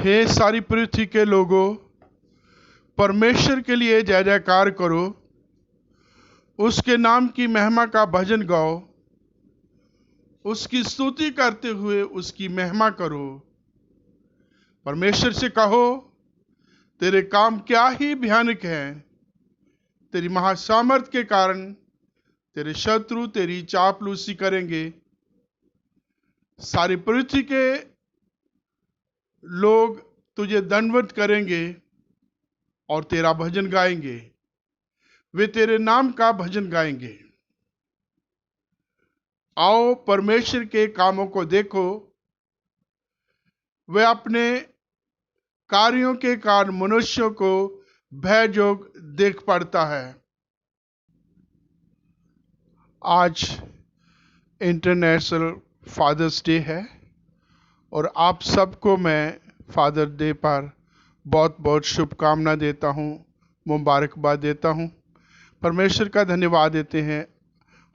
हे सारी पृथ्वी के लोगों, परमेश्वर के लिए जय जयकार करो, उसके नाम की महिमा का भजन गाओ, उसकी स्तुति करते हुए उसकी महिमा करो। परमेश्वर से कहो, तेरे काम क्या ही भयानक हैं। तेरी महासामर्थ के कारण तेरे शत्रु तेरी चापलूसी करेंगे। सारी पृथ्वी के लोग तुझे दंडवत करेंगे और तेरा भजन गाएंगे। वे तेरे नाम का भजन गाएंगे। आओ परमेश्वर के कामों को देखो, वे अपने कार्यों के कारण मनुष्यों को भयजोग देख पड़ता है। आज इंटरनेशनल फादर्स डे है और आप सबको मैं फादर डे पर बहुत बहुत शुभकामना देता हूँ, मुबारकबाद देता हूँ। परमेश्वर का धन्यवाद देते हैं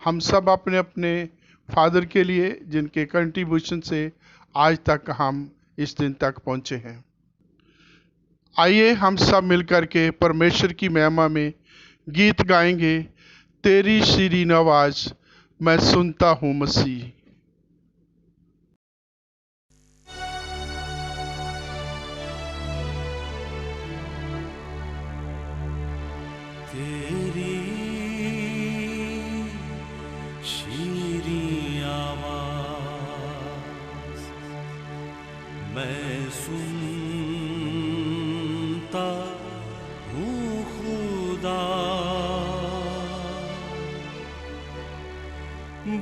हम सब अपने अपने फादर के लिए, जिनके कंट्रीब्यूशन से आज तक हम इस दिन तक पहुँचे हैं। आइए हम सब मिलकर के परमेश्वर की महिमा में गीत गाएंगे। तेरी शीरीन आवाज मैं सुनता हूँ मसीह। तेरी शीरीन आवाज मैं सुनता हूँ खुदा,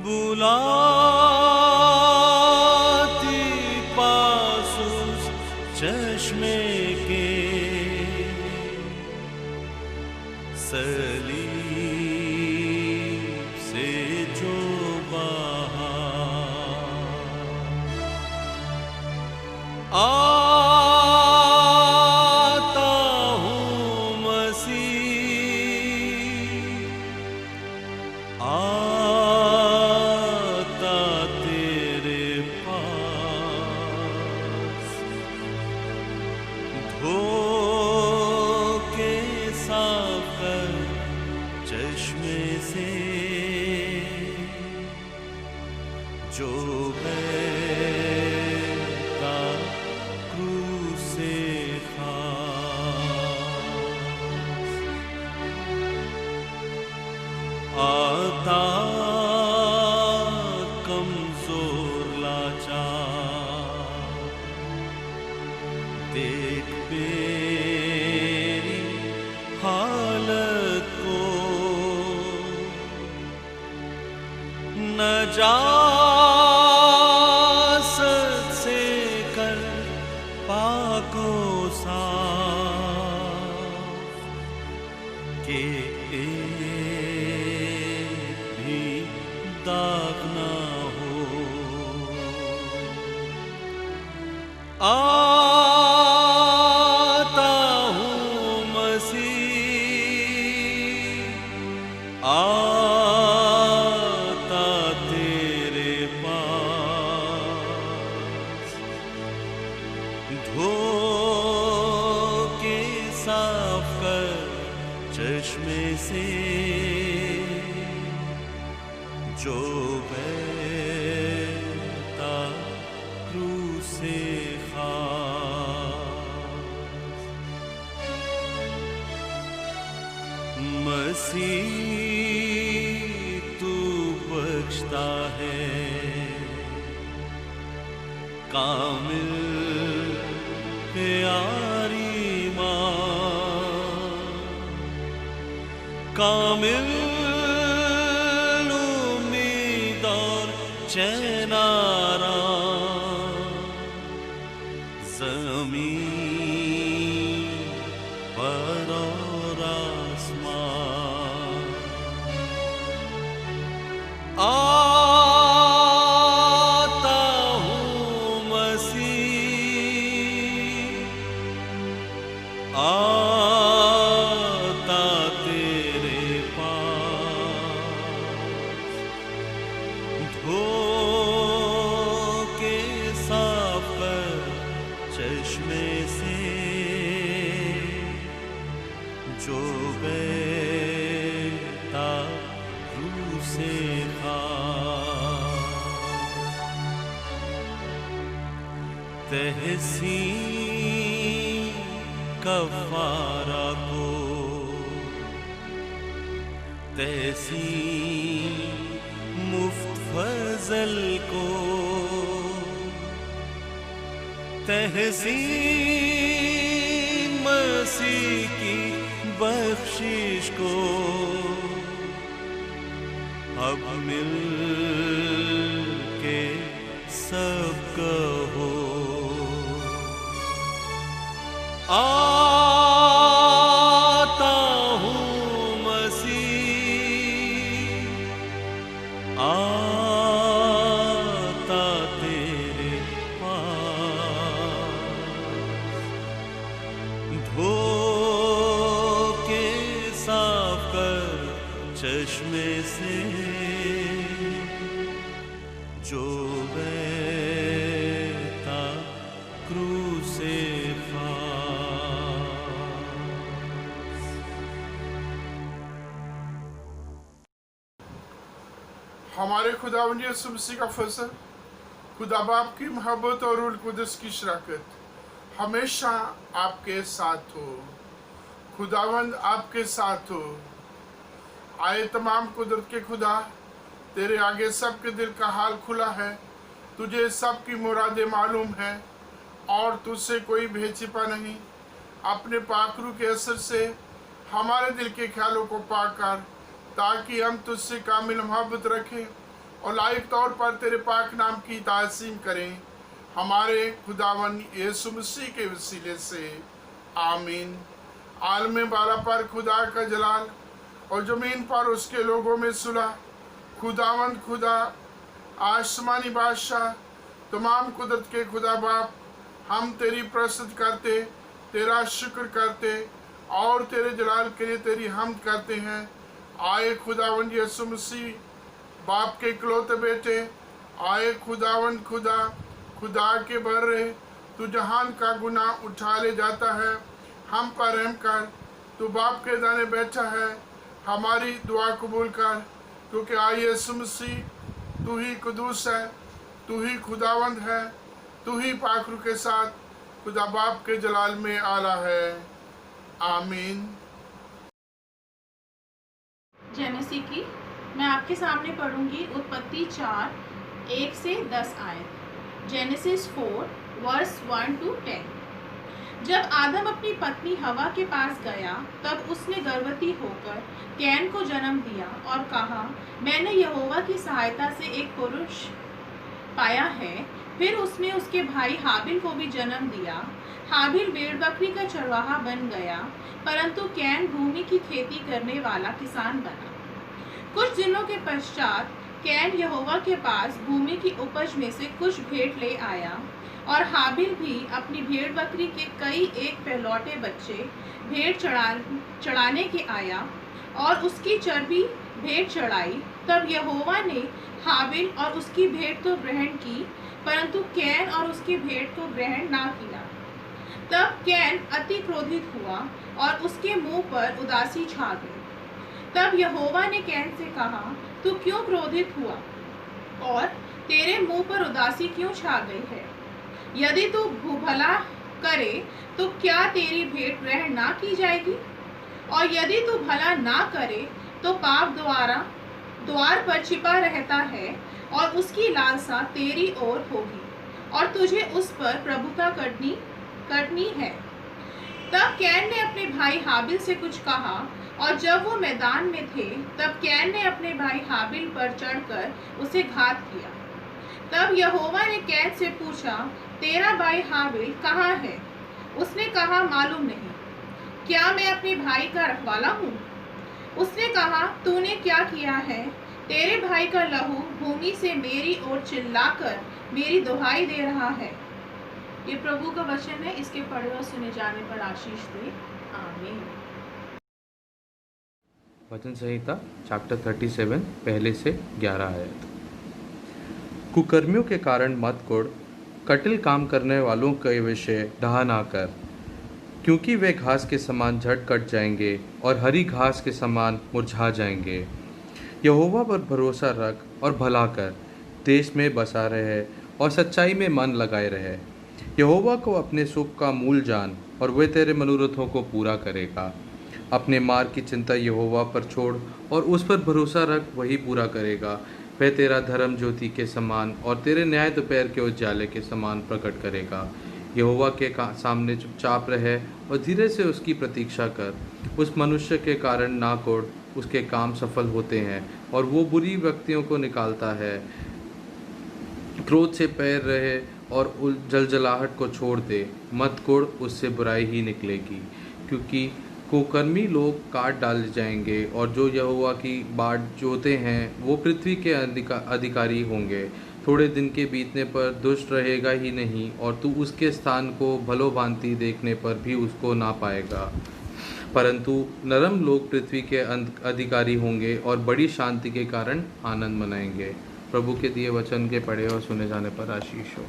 बुलाती पास उस चश्मे के, सलीब से जो बहा, आता हूँ मसीह, आता तेरे पास, धो के साफ कर चश्मे से जो बहता क्रूस से खास, आता कमजोर लाचार, देख मेरी हालत को, नजासत से कर पाको साफ, के एक भी दाग ना हो। आता हूँ मसीह, आता तेरे पास, धो के साफ कर चश्मे से जो बहता क्रूस से खास। मसीह तू बख्शता है, कामिल प्यारी माँ, कामिल उम्मीद और चैन आराम, ज़मीन पर और आसमान, आता हूँ मसीह, आता तेरे पास, धो से खास तहसीन कफारा को तहसीन मुफ्त फजल को तहसीन मसीह की बख्शिश को अब मिल के सब कहो आता हूँ मसीह आता तेरे पास धो के साफ कर चश्मे से जो बहता क्रूस से हमारे खुदावंद यीशु मसीह का फजल, खुदा बाप की मोहब्बत और रूह कुदस की शराकत हमेशा आपके साथ हो। खुदावंद आपके साथ हो। आए तमाम कुदरत के खुदा, तेरे आगे सबके दिल का हाल खुला है। तुझे सबकी मुरादें मालूम है और तुझसे कोई भेदछिपा नहीं। अपने पाकरू के असर से हमारे दिल के ख्यालों को पाक कर, ताकि हम तुझसे कामिल मोहब्बत रखें और लायक तौर पर तेरे पाक नाम की ताज़ीम करें। हमारे खुदावन यीशु मसीह के वसीले से आमीन। आलम बाला पर खुदा का जलाल और ज़मीन पर उसके लोगों में सुलह। खुदावंद खुदा, आसमानी बादशाह, तमाम कुदरत के खुदा बाप, हम तेरी प्रस्तुत करते, तेरा शुक्र करते और तेरे जलाल के लिए तेरी हमद करते हैं। आए खुदावंद यीशु मसीह बाप के इकलौते बेटे, आए खुदावंद खुदा, खुदा के बर्रे, तू जहान का गुनाह उठा ले जाता है। हम पर रहम कर, तू बाप के दाने बैठा है। हमारी दुआ कबूल कर, क्योंकि आए यीशु मसीह तू ही कुदूस है, तू ही खुदावंद है, तू ही पाकरू के साथ खुदा बाप के जलाल में आला है। आमीन। जय मसीह की। मैं आपके सामने पढ़ूंगी उत्पत्ति 4:1 से 10 आयत। जेनेसिस 4:1-10। जब आदम अपनी पत्नी हवा के पास गया, तब उसने गर्भवती होकर कैन को जन्म दिया और कहा, मैंने यहोवा की सहायता से एक पुरुष पाया है। फिर उसने उसके भाई हाबिल को भी जन्म दिया। हाबिल भेड़ बकरी का चरवाहा बन गया, परंतु कैन भूमि की खेती करने वाला किसान बना। कुछ दिनों के पश्चात कैन यहोवा के पास भूमि की उपज में से कुछ भेंट ले आया, और हाबिल भी अपनी भेड़ बकरी के कई एक पहलौठे बच्चे भेंट चढ़ाने के आया और उसकी चर्बी भेंट चढ़ाई। तब यहोवा ने हाबिल और उसकी भेंट तो ग्रहण की, परंतु कैन और उसकी भेंट को ग्रहण ना किया। तब कैन अति क्रोधित हुआ और उसके मुंह पर उदासी छा गई। तब यहोवा ने कैन से कहा, तू क्यों क्रोधित हुआ और तेरे मुंह पर उदासी क्यों छा गई है? यदि तू भला करे तो क्या तेरी भेंट ग्रहण ना की जाएगी? और यदि तू भला ना करे तो पाप द्वार पर छिपा रहता है और उसकी लालसा तेरी ओर होगी और तुझे उस पर प्रभुता करनी है। तब कैन ने अपने भाई हाबिल से कुछ कहा, और जब वो मैदान में थे, तब कैन ने अपने भाई हाबिल पर चढ़कर उसे घात किया। तब यहोवा ने कैन से पूछा, तेरा भाई हाबिल कहाँ है? उसने कहा, मालूम नहीं। क्या मैं अपने भाई का रखवाला हूँ? उसने कहा, तूने क्या किया है? तेरे भाई का लहू भूमि से मेरी ओर चिल्लाकर मेरी दुहाई दे रहा है। ये प्रभु का वचन है। इसके पढ़े और सुने जाने पर आशीष दे। आमीन। वचन संहिता चैप्टर 37 पहले से 11 आयत। कुकर्मियों के कारण मत कुढ़, कटिल काम करने वालों के विषय डहा ना कर, क्योंकि वे घास के समान झट कट जाएंगे और हरी घास के समान मुरझा जाएंगे। यहोवा पर भरोसा रख और भला कर, देश में बसा रहे और सच्चाई में मन लगाए रहे। यहोवा को अपने सुख का मूल जान और वह तेरे मनोरथों को पूरा करेगा। अपने मार्ग की चिंता यहोवा पर छोड़ और उस पर भरोसा रख, वही पूरा करेगा। वह तेरा धर्म ज्योति के समान और तेरे न्याय दोपहर के उजाले के समान प्रकट करेगा। यहोवा के सामने चुपचाप रहे और धीरे से उसकी प्रतीक्षा कर। उस मनुष्य के कारण ना कोड़, उसके काम सफल होते हैं और वो बुरी व्यक्तियों को निकालता है। क्रोध से पैर रहे और जलजलाहट को छोड़ दे, मत कोड़, उससे बुराई ही निकलेगी। क्योंकि कुकर्मी लोग काट डाले जाएंगे और जो यहोवा की बाट जोते हैं वो पृथ्वी के अधिकारी होंगे। थोड़े दिन के बीतने पर दुष्ट रहेगा ही नहीं और तू उसके स्थान को भलो भांति देखने पर भी उसको ना पाएगा। परंतु नरम लोग पृथ्वी के अधिकारी होंगे और बड़ी शांति के कारण आनंद मनाएंगे। प्रभु के दिए वचन के पढ़े और सुने जाने पर आशीष हो।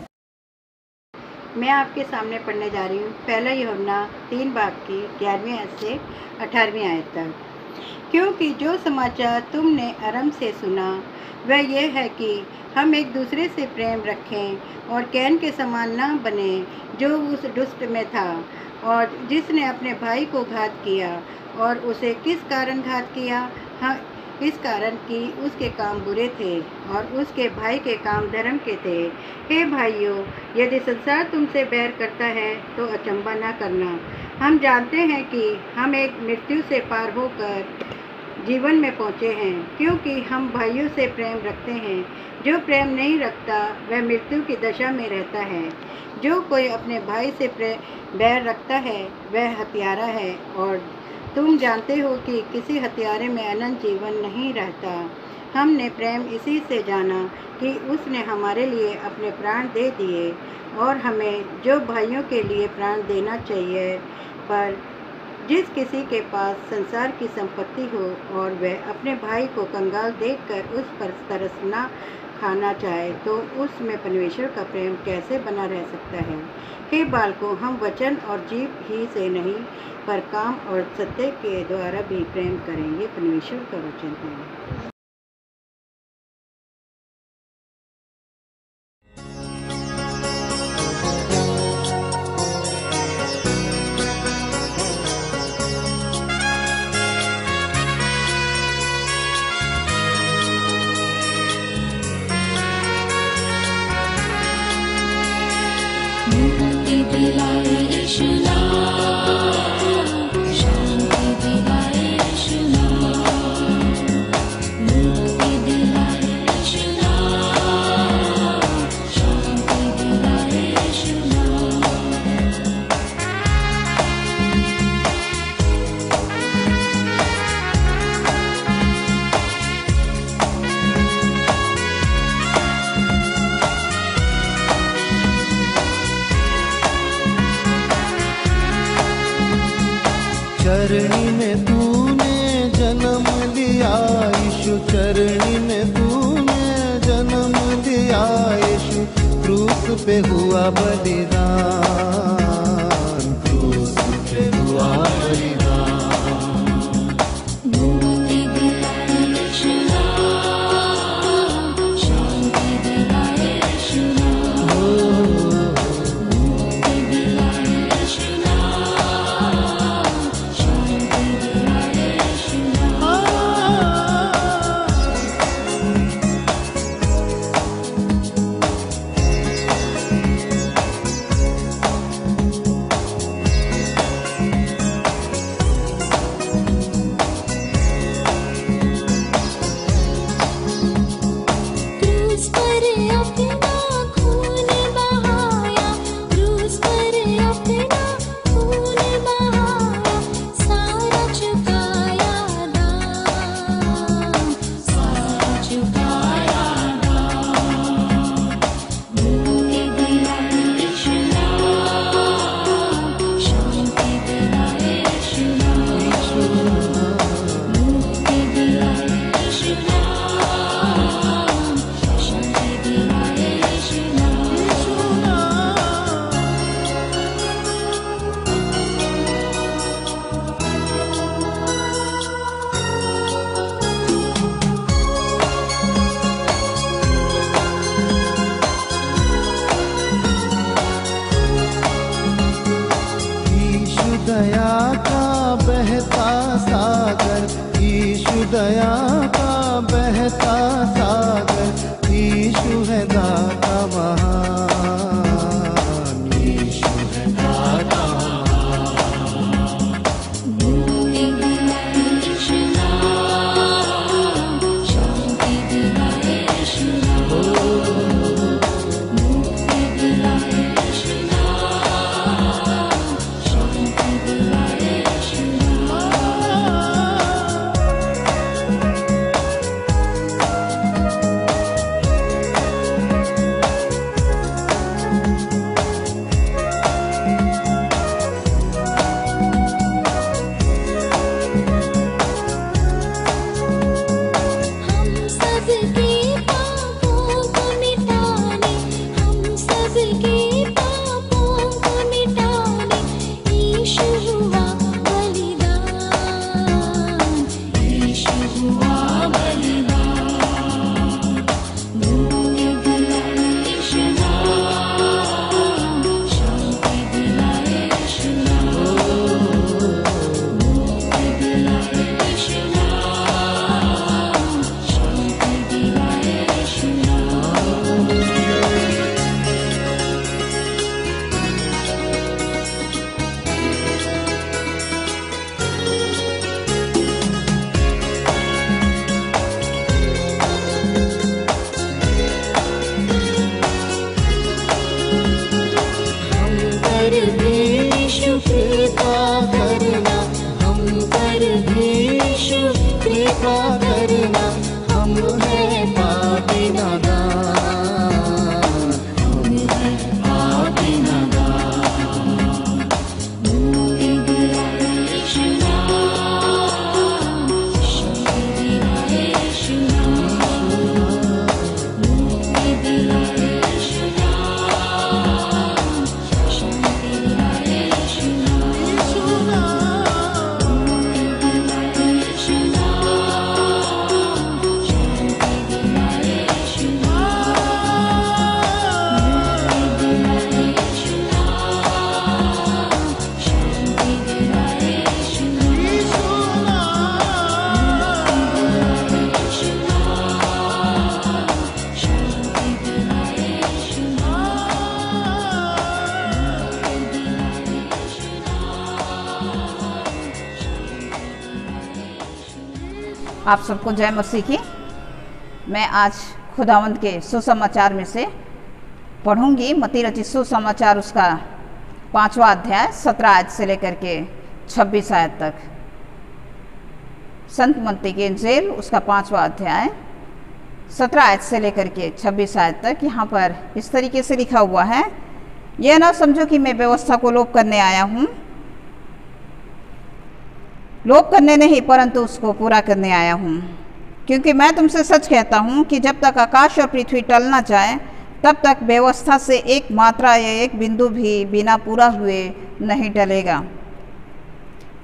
मैं आपके सामने पढ़ने जा रही हूँ पहला यूहन्ना 3 बाब की 11वीं आयत से 18वीं आयत तक। क्योंकि जो समाचार तुमने आरंभ से सुना वह यह है कि हम एक दूसरे से प्रेम रखें और कैन के समान न बने जो उस दुष्ट में था और जिसने अपने भाई को घात किया। और उसे किस कारण घात किया? हाँ, इस कारण कि उसके काम बुरे थे और उसके भाई के काम धर्म के थे। हे भाइयों, यदि संसार तुमसे बैर करता है तो अचंभा न करना। हम जानते हैं कि हम एक मृत्यु से पार होकर जीवन में पहुँचे हैं, क्योंकि हम भाइयों से प्रेम रखते हैं। जो प्रेम नहीं रखता वह मृत्यु की दशा में रहता है। जो कोई अपने भाई से बैर रखता है वह हत्यारा है और तुम जानते हो कि किसी हत्यारे में अनंत जीवन नहीं रहता। हमने प्रेम इसी से जाना कि उसने हमारे लिए अपने प्राण दे दिए और हमें जो भाइयों के लिए प्राण देना चाहिए। पर जिस किसी के पास संसार की संपत्ति हो और वह अपने भाई को कंगाल देखकर उस पर तरस न खाना चाहे तो उसमें परमेश्वर का प्रेम कैसे बना रह सकता है। हे बालकों, हम वचन और जीव ही से नहीं पर काम और सत्य के द्वारा भी प्रेम करेंगे। परमेश्वर का वचन है। मुक्ति दिलाए यीशु नाम, शांति दिलाए यीशु नाम, मुक्ति दिलाए यीशु नाम, शांति दिलाए यीशु नाम। चरणी में तूने जन्म लिया यीशु, चरणी में तूने जन्म लिया यीशु। क्रूस पे हुआ बलिदान, क्रूस पे हुआ बलिदान। मुक्ति दिलाए यीशु नाम, शांति दिलाए यीशु नाम, मुक्ति दिलाए यीशु नाम, शांति दिलाए यीशु नाम। का बहता सागर, यीशु है दाता महान, यीशु है दाता मुक्ति दिलाए यीशु नाम, शांति दिलाए यीशु नाम, मुक्ति दिलाए यीशु नाम, शांति दिलाए यीशु हम सबके पापों को मिटाने, हम सबके पापों को मिटाने, यीशु हुआ बलिदान, यीशु हुआ बलिदान, मुक्ति दिलाए यीशु नाम, शांति दिलाए यीशु नाम, मुक्ति दिलाए यीशु नाम, शांति दिलाए यीशु नाम। हम पर भी यीशु कृपा करना, हम पर भी यीशु कृपा करना, हम हैं पापी नादान, हम हैं पापी नादान, मुक्ति दिलाए यीशु नाम, शांति दिलाए यीशु नाम, मुक्ति दिलाए यीशु नाम, शांति दिलाए यीशु नाम, मुक्ति दिलाए यीशु नाम, शांति दिलाए यीशु आप सबको जय मसीह की। मैं आज खुदावंद के सुसमाचार में से पढ़ूंगी मत्ती रचित सुसमाचार, उसका 5वां अध्याय 17 आयत से लेकर के 26 आयत तक। संत मत्ती की इंजील उसका 5वां अध्याय 17 आयत से लेकर के 26 आयत तक। यहाँ पर इस तरीके से लिखा हुआ है, यह ना समझो कि मैं व्यवस्था को लोप करने आया हूँ, लोप करने नहीं परंतु उसको पूरा करने आया हूँ। क्योंकि मैं तुमसे सच कहता हूँ कि जब तक आकाश और पृथ्वी टल ना जाए तब तक व्यवस्था से एक मात्रा या एक बिंदु भी बिना पूरा हुए नहीं टलेगा।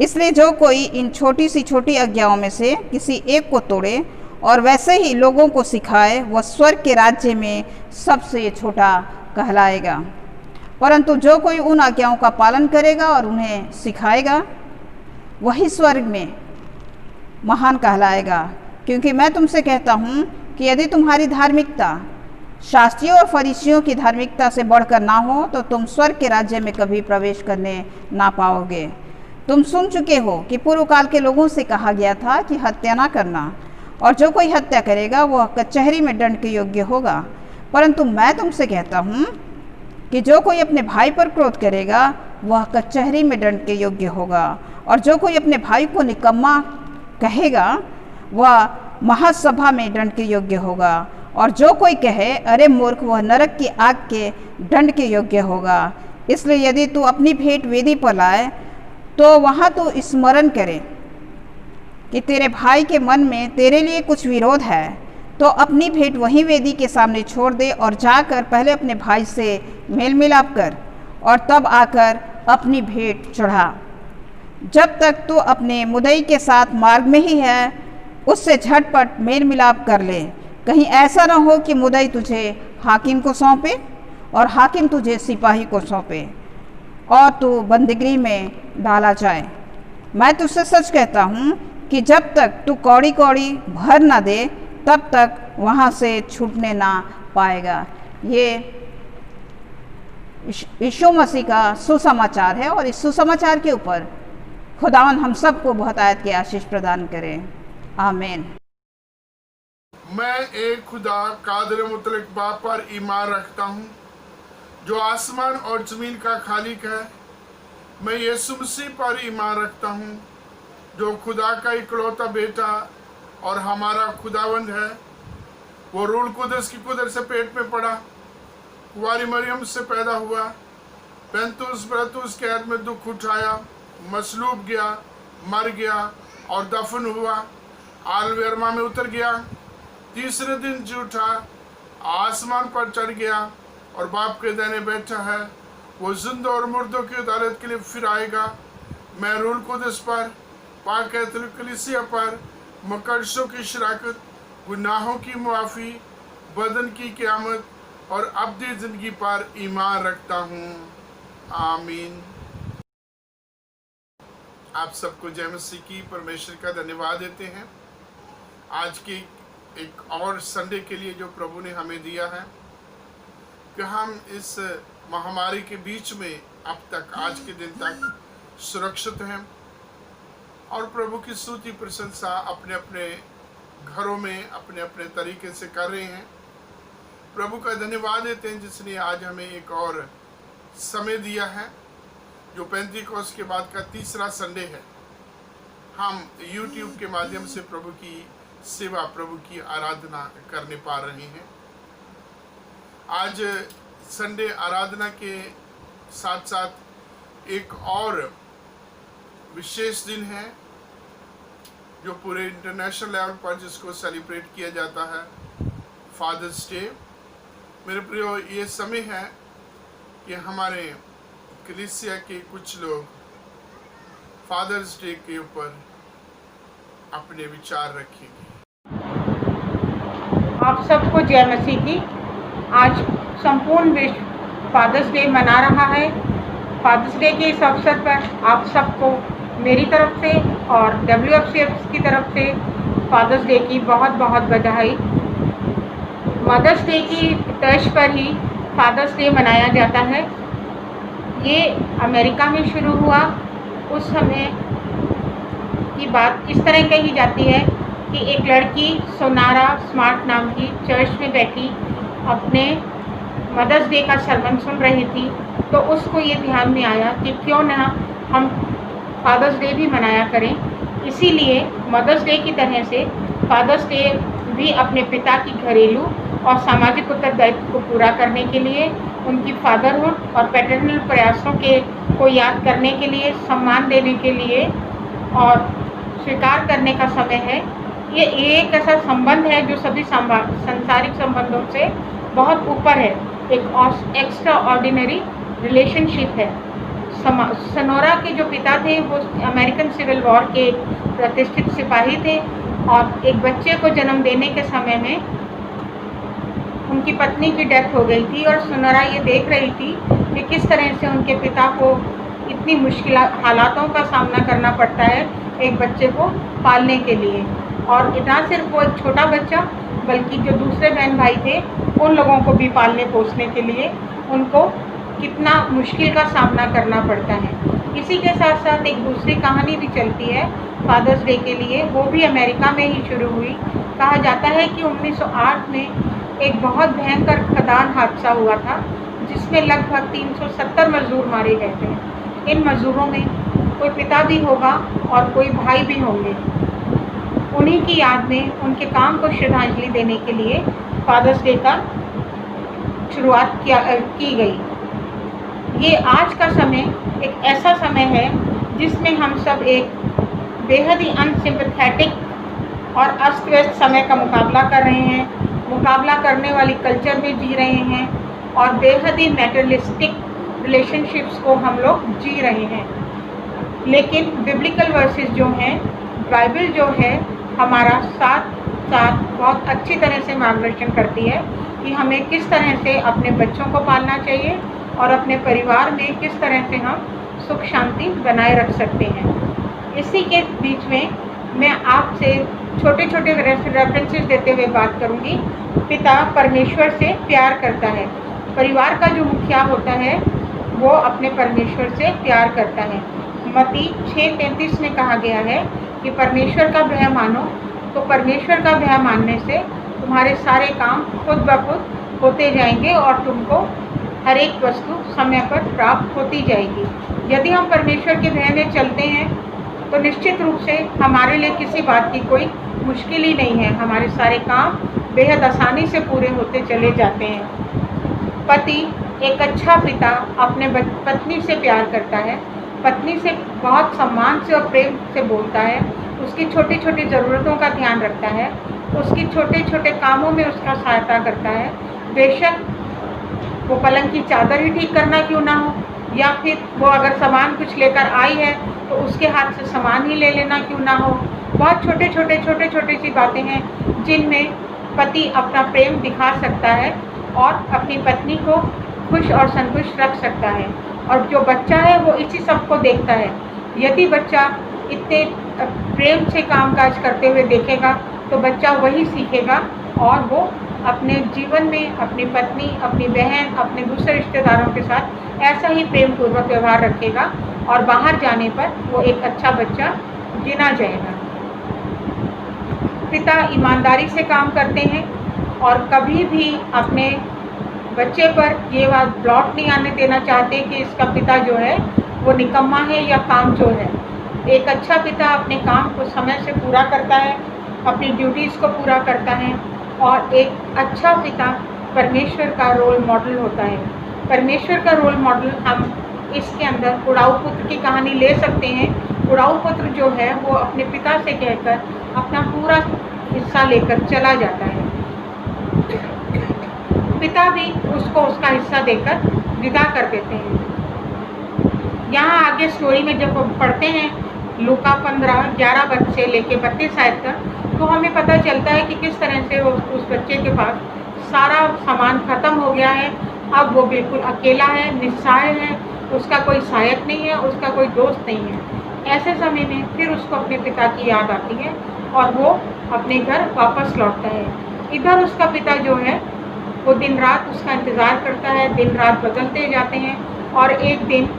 इसलिए जो कोई इन छोटी सी छोटी आज्ञाओं में से किसी एक को तोड़े और वैसे ही लोगों को सिखाए, वह स्वर्ग के राज्य में सबसे छोटा कहलाएगा। परंतु जो कोई उन आज्ञाओं का पालन करेगा और उन्हें सिखाएगा, वही स्वर्ग में महान कहलाएगा। क्योंकि मैं तुमसे कहता हूँ कि यदि तुम्हारी धार्मिकता शास्त्रियों और फरीसियों की धार्मिकता से बढ़कर ना हो तो तुम स्वर्ग के राज्य में कभी प्रवेश करने ना पाओगे। तुम सुन चुके हो कि पूर्व काल के लोगों से कहा गया था कि हत्या ना करना, और जो कोई हत्या करेगा वह कचहरी में दंड के योग्य होगा। परंतु मैं तुमसे कहता हूँ कि जो कोई अपने भाई पर क्रोध करेगा वह कचहरी में दंड के योग्य होगा, और जो कोई अपने भाई को निकम्मा कहेगा वह महासभा में दंड के योग्य होगा, और जो कोई कहे अरे मूर्ख, वह नरक की आग के दंड के योग्य होगा। इसलिए यदि तू अपनी भेंट वेदी पर लाए तो वहाँ तू स्मरण करे कि तेरे भाई के मन में तेरे लिए कुछ विरोध है, तो अपनी भेंट वहीं वेदी के सामने छोड़ दे और जाकर पहले अपने भाई से मेल मिलाप कर और तब आकर अपनी भेंट चढ़ा। जब तक तू अपने मुदई के साथ मार्ग में ही है, उससे झटपट मेल मिलाप कर ले। कहीं ऐसा न हो कि मुदई तुझे हाकिम को सौंपे और हाकिम तुझे सिपाही को सौंपे और तू बंदीगृह में डाला जाए। मैं तुझसे सच कहता हूँ कि जब तक तू कौड़ी कौड़ी भर ना दे तब तक वहाँ से छूटने ना पाएगा। ये यीशु मसीह का सुसमाचार है और इस सुसमाचार के ऊपर खुदावन हम सबको बहुत आयत की आशीष प्रदान करे। आमीन। मैं एक खुदा कादिर मुतलक बाप पर ईमान रखता हूँ जो आसमान और ज़मीन का खालिक है। मैं यीशु मसीह पर ईमान रखता हूँ जो खुदा का इकलौता बेटा और हमारा खुदावंद है। वो रूह कुदस की कुदरत से पेट में पड़ा, कुंवारी मरियम से पैदा हुआ, पैंतुस बरतुस कैद में दुख उठाया, मसलूब गया, मर गया और दफन हुआ, आलवेरमा में उतर गया, तीसरे दिन जी उठा, आसमान पर चढ़ गया और बाप के दाहिने बैठा है। वो जिंदा और मुर्दों की अदालत के लिए फिर आएगा। मैं रूह कुदस पर, पाक कलीसिया पर, मुकद्दसों की शराकत, गुनाहों की मुआफ़ी, बदन की क़यामत और अब्दी ज़िंदगी पर ईमान रखता हूँ। आमीन। आप सबको जय मसीह की परमेश्वर का धन्यवाद देते हैं आज के एक और संडे के लिए जो प्रभु ने हमें दिया है कि हम इस महामारी के बीच में अब तक आज के दिन तक सुरक्षित हैं और प्रभु की स्तुति प्रशंसा अपने अपने घरों में अपने अपने तरीके से कर रहे हैं। प्रभु का धन्यवाद देते हैं जिसने आज हमें एक और समय दिया है जो पेंतीकोस्त के बाद का तीसरा संडे है। हम YouTube के माध्यम से प्रभु की सेवा, प्रभु की आराधना करने पा रहे हैं। आज संडे आराधना के साथ साथ एक और विशेष दिन है जो पूरे इंटरनेशनल लेवल पर जिसको सेलिब्रेट किया जाता है, फादर्स डे। मेरे प्रियो, ये समय है कि हमारे कलीसिया के कुछ लोग फादर्स डे के ऊपर अपने विचार रखेंगे। आप सबको जय मसीह की। आज संपूर्ण विश्व फादर्स डे मना रहा है। फादर्स डे के इस अवसर पर आप सबको मेरी तरफ से और WFCF की तरफ से फादर्स डे की बहुत बहुत बधाई। मदर्स डे की तर्ज पर ही फादर्स डे मनाया जाता है। ये अमेरिका में शुरू हुआ। उस समय की बात इस तरह कही जाती है कि एक लड़की सोनारा स्मार्ट नाम की चर्च में बैठी अपने मदर्स डे का सरमन सुन रही थी, तो उसको ये ध्यान में आया कि क्यों ना हम फादर्स डे भी मनाया करें। इसीलिए मदर्स डे की तरह से फादर्स डे भी अपने पिता की घरेलू और सामाजिक उत्तरदायित्व को पूरा करने के लिए, उनकी फादरहुड और पैटर्नल प्रयासों को याद करने के लिए, सम्मान देने के लिए और स्वीकार करने का समय है। ये एक ऐसा संबंध है जो सभी सांसारिक संबंधों से बहुत ऊपर है, एक एक्स्ट्रा ऑर्डिनरी रिलेशनशिप है। सोनोरा के जो पिता थे वो अमेरिकन सिविल वॉर के प्रतिष्ठित सिपाही थे और एक बच्चे को जन्म देने के समय में उनकी पत्नी की डेथ हो गई थी और सोनोरा ये देख रही थी कि किस तरह से उनके पिता को इतनी मुश्किल हालातों का सामना करना पड़ता है एक बच्चे को पालने के लिए। और ना सिर्फ वो एक छोटा बच्चा बल्कि जो दूसरे बहन भाई थे उन लोगों को भी पालने पोसने के लिए उनको कितना मुश्किल का सामना करना पड़ता है। इसी के साथ साथ एक दूसरी कहानी भी चलती है फादर्स डे के लिए। वो भी अमेरिका में ही शुरू हुई। कहा जाता है कि 1908 में एक बहुत भयंकर खदान हादसा हुआ था जिसमें लगभग 370 मजदूर मारे गए थे। इन मजदूरों में कोई पिता भी होगा और कोई भाई भी होंगे। उन्हीं की याद में उनके काम को श्रद्धांजलि देने के लिए फादर्स डे का शुरुआत की गई। ये आज का समय एक ऐसा समय है जिसमें हम सब एक बेहद ही अनसिम्पैथेटिक और अस्त व्यस्त समय का मुकाबला कर रहे हैं, मुकाबला करने वाली कल्चर में जी रहे हैं और बेहद ही मैटेरियलिस्टिक रिलेशनशिप्स को हम लोग जी रहे हैं। लेकिन बिब्लिकल वर्सेस जो हैं, बाइबल जो है हमारा साथ साथ बहुत अच्छी तरह से मार्गदर्शन करती है कि हमें किस तरह से अपने बच्चों को पालना चाहिए और अपने परिवार में किस तरह से हम सुख शांति बनाए रख सकते हैं। इसी के बीच में मैं आपसे छोटे छोटे रेफरेंसेस देते हुए बात करूंगी। पिता परमेश्वर से प्यार करता है। परिवार का जो मुखिया होता है वो अपने परमेश्वर से प्यार करता है। मत्ती 6:33 में कहा गया है कि परमेश्वर का भय मानो, तो परमेश्वर का भय मानने से तुम्हारे सारे काम खुद ब खुद होते जाएंगे और तुमको हर एक वस्तु समय पर प्राप्त होती जाएगी। यदि हम परमेश्वर के भय में चलते हैं तो निश्चित रूप से हमारे लिए किसी बात की कोई मुश्किल ही नहीं है। हमारे सारे काम बेहद आसानी से पूरे होते चले जाते हैं। पति एक अच्छा पिता अपने पत्नी से प्यार करता है, पत्नी से बहुत सम्मान से और प्रेम से बोलता है, उसकी छोटी छोटी ज़रूरतों का ध्यान रखता है, उसकी छोटे छोटे कामों में उसका सहायता करता है। बेशक वो पलंग की चादर ही ठीक करना क्यों ना हो, या फिर वो अगर सामान कुछ लेकर आई है तो उसके हाथ से सामान ही ले लेना क्यों ना हो। बहुत छोटे छोटे सी बातें हैं जिनमें पति अपना प्रेम दिखा सकता है और अपनी पत्नी को खुश और संतुष्ट रख सकता है। और जो बच्चा है वो इसी सब को देखता है। यदि बच्चा इतने प्रेम से कामकाज करते हुए देखेगा तो बच्चा वही सीखेगा और वो अपने जीवन में अपनी पत्नी, अपनी बहन, अपने दूसरे रिश्तेदारों के साथ ऐसा ही प्रेम पूर्वक व्यवहार रखेगा और बाहर जाने पर वो एक अच्छा बच्चा गिना जाएगा। पिता ईमानदारी से काम करते हैं और कभी भी अपने बच्चे पर ये बात ब्लॉट नहीं आने देना चाहते कि इसका पिता जो है वो निकम्मा है या कामचोर है। एक अच्छा पिता अपने काम को समय से पूरा करता है, अपनी ड्यूटीज़ को पूरा करता है और एक अच्छा पिता परमेश्वर का रोल मॉडल होता है। परमेश्वर का रोल मॉडल हम इसके अंदर उड़ाऊ पुत्र की कहानी ले सकते हैं। उड़ाऊ पुत्र जो है वो अपने पिता से कहकर अपना पूरा हिस्सा लेकर चला जाता है। पिता भी उसको उसका हिस्सा देकर विदा कर देते हैं। यहाँ आगे स्टोरी में जब हम पढ़ते हैं लूका 15:11 से लेके 32 आयत तक, तो हमें पता चलता है कि किस तरह से उस बच्चे के पास सारा सामान खत्म हो गया है। अब वो बिल्कुल अकेला है, निस्सहाय है, उसका कोई सहायक नहीं है, उसका कोई दोस्त नहीं है। ऐसे समय में फिर उसको अपने पिता की याद आती है और वो अपने घर वापस लौटता है। इधर उसका पिता जो है वो दिन रात उसका इंतज़ार करता है, दिन रात बदलते जाते हैं और एक दिन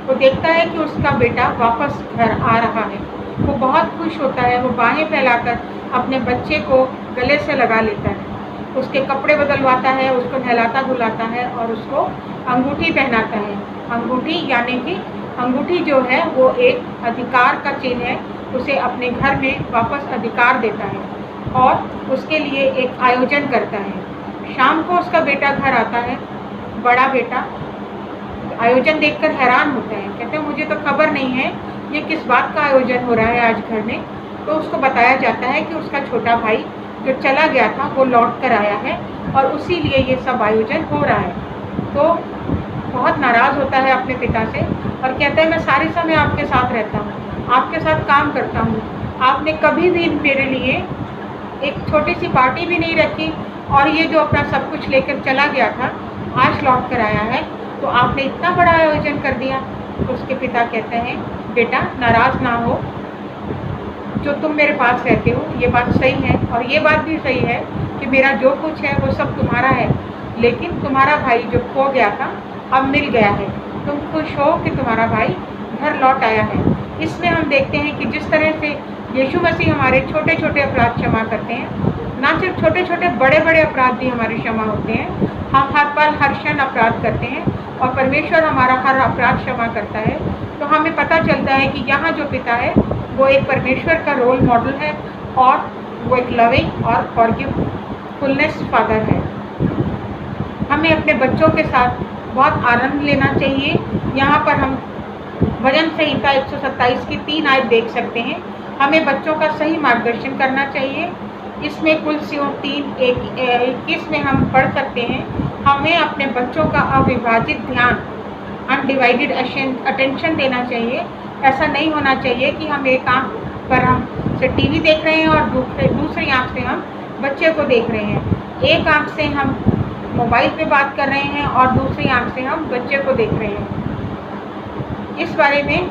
वो देखता है कि उसका बेटा वापस घर आ रहा है। वो बहुत खुश होता है, वो बाहें फैलाकर अपने बच्चे को गले से लगा लेता है, उसके कपड़े बदलवाता है, उसको नहलाता धुलाता है और उसको अंगूठी पहनाता है। अंगूठी यानी कि अंगूठी जो है वो एक अधिकार का चिन्ह है, उसे अपने घर में वापस अधिकार देता है और उसके लिए एक आयोजन करता है। शाम को उसका बेटा घर आता है। बड़ा बेटा आयोजन देखकर हैरान होता है, कहते हैं मुझे तो खबर नहीं है ये किस बात का आयोजन हो रहा है आज घर में। तो उसको बताया जाता है कि उसका छोटा भाई जो चला गया था वो लौट कर आया है और उसी लिए ये सब आयोजन हो रहा है। तो बहुत नाराज़ होता है अपने पिता से और कहता है मैं सारे समय आपके साथ रहता हूँ, आपके साथ काम करता हूँ, आपने कभी भी मेरे लिए एक छोटी सी पार्टी भी नहीं रखी और ये जो अपना सब कुछ लेकर चला गया था आज लौट कर आया है, तो आपने इतना बड़ा आयोजन कर दिया। तो उसके पिता कहते हैं बेटा नाराज़ ना हो, जो तुम मेरे पास रहते हो ये बात सही है और ये बात भी सही है कि मेरा जो कुछ है वो सब तुम्हारा है, लेकिन तुम्हारा भाई जो खो गया था अब मिल गया है। तुम खुश हो कि तुम्हारा भाई घर लौट आया है। इसमें हम देखते हैं कि जिस तरह से यीशु मसीह हमारे छोटे छोटे अपराध क्षमा करते हैं, ना सिर्फ छोटे छोटे बड़े बड़े अपराध भी हमारे क्षमा होते हैं। हम हर पल हर क्षण अपराध करते हैं और परमेश्वर हमारा हर अपराध क्षमा करता है। तो हमें पता चलता है कि यहाँ जो पिता है वो एक परमेश्वर का रोल मॉडल है और वो एक लविंग और फॉरगिवफुलनेस फादर है। हमें अपने बच्चों के साथ बहुत आनंद लेना चाहिए। यहाँ पर हम वचन संहिता 127 की 3 आयत देख सकते हैं। हमें बच्चों का सही मार्गदर्शन करना चाहिए। इसमें कुलसियों 3:21 में हम पढ़ सकते हैं हमें अपने बच्चों का अविभाजित ध्यान अनडिवाइडेड अटेंशन देना चाहिए। ऐसा नहीं होना चाहिए कि हम एक आँख पर हम से टीवी देख रहे हैं और दूसरी आँख से हम बच्चे को देख रहे हैं। एक आँख से हम मोबाइल पे बात कर रहे हैं और दूसरी आँख से हम बच्चे को देख रहे हैं। इस बारे में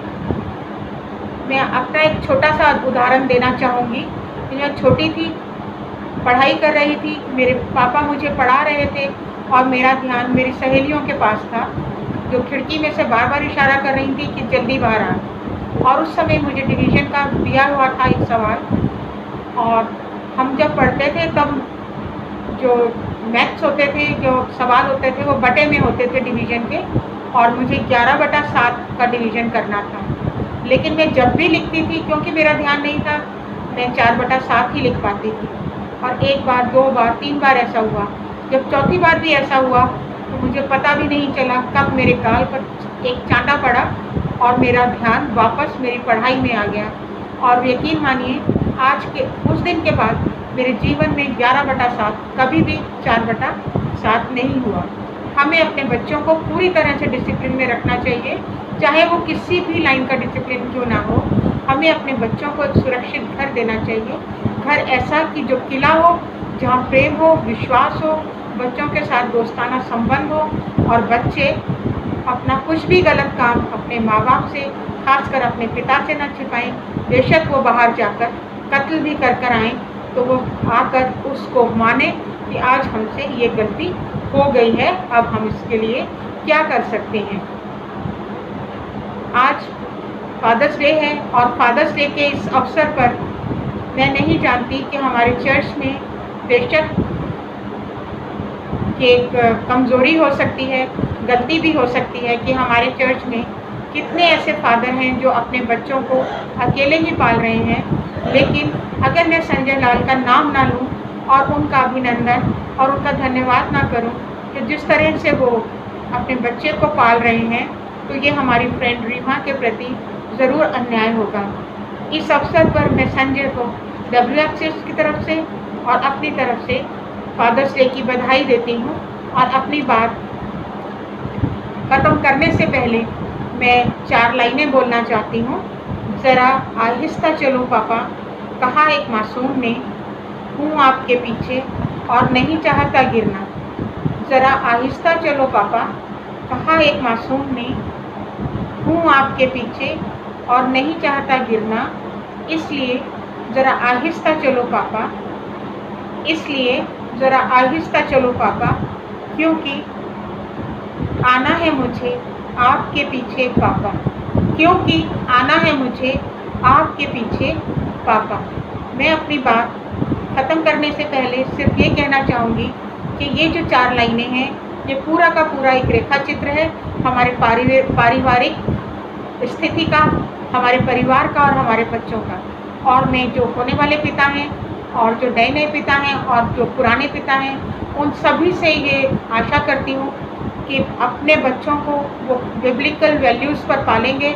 मैं अपना एक छोटा सा उदाहरण देना चाहूँगी कि मैं छोटी थी, पढ़ाई कर रही थी, मेरे पापा मुझे पढ़ा रहे थे और मेरा ध्यान मेरी सहेलियों के पास था, जो खिड़की में से बार बार इशारा कर रही थी कि जल्दी बाहर आ। और उस समय मुझे डिवीज़न का दिया हुआ था एक सवाल, और हम जब पढ़ते थे तब जो मैथ्स होते थे, जो सवाल होते थे, वो बटे में होते थे डिवीज़न के, और मुझे 11/7 का डिवीज़न करना था। लेकिन मैं जब भी लिखती थी, क्योंकि मेरा ध्यान नहीं था, मैं 4/7 ही लिख पाती थी। और एक बार, 2 बार, 3 बार ऐसा हुआ। जब चौथी बार भी ऐसा हुआ तो मुझे पता भी नहीं चला कब मेरे गाल पर एक चांटा पड़ा और मेरा ध्यान वापस मेरी पढ़ाई में आ गया। और यकीन मानिए, आज के उस दिन के बाद मेरे जीवन में 11/7 कभी भी 4/7 नहीं हुआ। हमें अपने बच्चों को पूरी तरह से डिसिप्लिन में रखना चाहिए, चाहे वो किसी भी लाइन का डिसिप्लिन क्यों ना हो। हमें अपने बच्चों को एक सुरक्षित घर देना चाहिए, घर ऐसा कि जो किला हो, जहाँ प्रेम हो, विश्वास हो, बच्चों के साथ दोस्ताना संबंध हो, और बच्चे अपना कुछ भी गलत काम अपने माँ बाप से, खासकर अपने पिता से न छिपाएं। बेशक वो बाहर जाकर कत्ल भी कर आएँ तो वो आकर उसको माने कि आज हमसे ये गलती हो गई है, अब हम इसके लिए क्या कर सकते हैं। आज फादर्स डे है, और फादर्स डे के इस अवसर पर मैं नहीं जानती कि हमारे चर्च में बेशक कि एक कमज़ोरी हो सकती है, गलती भी हो सकती है कि हमारे चर्च में कितने ऐसे फादर हैं जो अपने बच्चों को अकेले ही पाल रहे हैं। लेकिन अगर मैं संजय लाल का नाम ना लूँ और उनका अभिनंदन और उनका धन्यवाद ना करूँ कि जिस तरह से वो अपने बच्चे को पाल रहे हैं, तो ये हमारी फ्रेंड रीमा के प्रति ज़रूर अन्याय होगा। इस अवसर पर मैं संजय को WFCS की तरफ से और अपनी तरफ से फादर्स डे की बधाई देती हूँ। और अपनी बात ख़त्म करने से पहले मैं 4 लाइनें बोलना चाहती हूँ। ज़रा आहिस्ता चलो पापा, कहा एक मासूम ने, हूँ आपके पीछे और नहीं चाहता गिरना। ज़रा आहिस्ता चलो पापा, कहा एक मासूम ने, हूँ आपके पीछे और नहीं चाहता गिरना। इसलिए ज़रा आहिस्ता चलो पापा, इसलिए ज़रा आहिस्ता चलो पापा, क्योंकि आना है मुझे आपके पीछे पापा, क्योंकि आना है मुझे आपके पीछे पापा। मैं अपनी बात ख़त्म करने से पहले सिर्फ ये कहना चाहूँगी कि ये जो 4 लाइनें हैं, ये पूरा का पूरा एक रेखा चित्र है हमारे पारिवारिक स्थिति का, हमारे परिवार का और हमारे बच्चों का। और मैं जो होने वाले पिता हैं और जो नए पिता हैं और जो पुराने पिता हैं, उन सभी से ये आशा करती हूँ कि अपने बच्चों को वो बिब्लिकल वैल्यूज़ पर पालेंगे,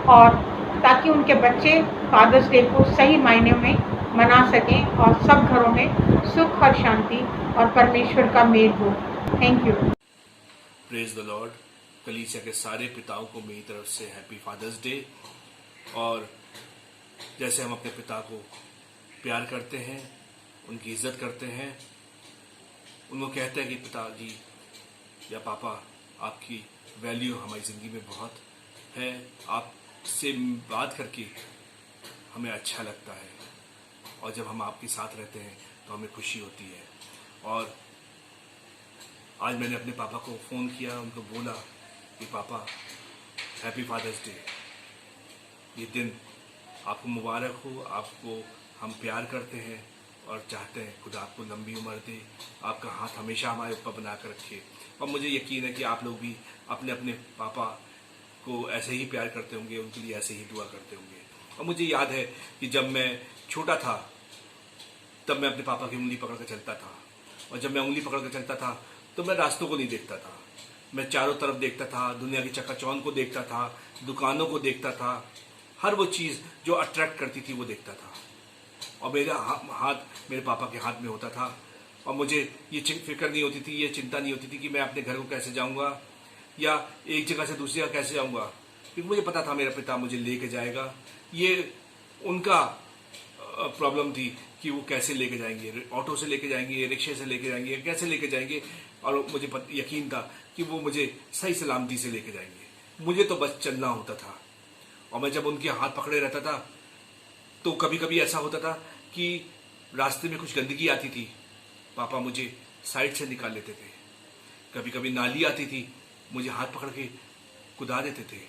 और ताकि उनके बच्चे फादर्स डे को सही मायने में मना सकें और सब घरों में सुख और शांति और परमेश्वर का मेल हो। Thank you. Praise the Lord. कलीसिया के सारे पिताओं को मेरी तरफ से हैप्पी फादर्स डे। और जैसे हम अपने पिता को प्यार करते हैं, उनकी इज्जत करते हैं, उनको कहते हैं कि पिताजी या पापा, आपकी वैल्यू हमारी ज़िंदगी में बहुत है, आपसे बात करके हमें अच्छा लगता है, और जब हम आपके साथ रहते हैं तो हमें खुशी होती है। और आज मैंने अपने पापा को फ़ोन किया, उनको बोला कि पापा हैप्पी फादर्स डे, ये दिन आपको मुबारक हो, आपको हम प्यार करते हैं और चाहते हैं खुदा आपको लंबी उम्र दे, आपका हाथ हमेशा हमारे ऊपर बना कर रखे। और मुझे यकीन है कि आप लोग भी अपने अपने पापा को ऐसे ही प्यार करते होंगे, उनके लिए ऐसे ही दुआ करते होंगे। और मुझे याद है कि जब मैं छोटा था तब मैं अपने पापा की उंगली पकड़ कर चलता था, और जब मैं उंगली पकड़ कर चलता था तो मैं रास्तों को नहीं देखता था, मैं चारों तरफ देखता था, दुनिया की चकाचौंध को देखता था, दुकानों को देखता था, हर वो चीज़ जो अट्रैक्ट करती थी वो देखता था, और मेरा हाथ मेरे पापा के हाथ में होता था। और मुझे ये फिक्र नहीं होती थी, ये चिंता नहीं होती थी कि मैं अपने घर को कैसे जाऊंगा या एक जगह से दूसरी जगह कैसे जाऊंगा, क्योंकि मुझे पता था मेरा पिता मुझे लेके जाएगा। ये उनका प्रॉब्लम थी कि वो कैसे लेके जाएंगे, ऑटो से लेके जाएंगे, रिक्शे से लेके जाएंगे, कैसे लेके जाएंगे, और मुझे यकीन था कि वो मुझे सही सलामती से लेके जाएंगे। मुझे तो बस चलना होता था। और मैं जब उनके हाथ पकड़े रहता था तो कभी कभी ऐसा होता था कि रास्ते में कुछ गंदगी आती थी, पापा मुझे साइड से निकाल लेते थे। कभी कभी नाली आती थी, मुझे हाथ पकड़ के कुदा देते थे।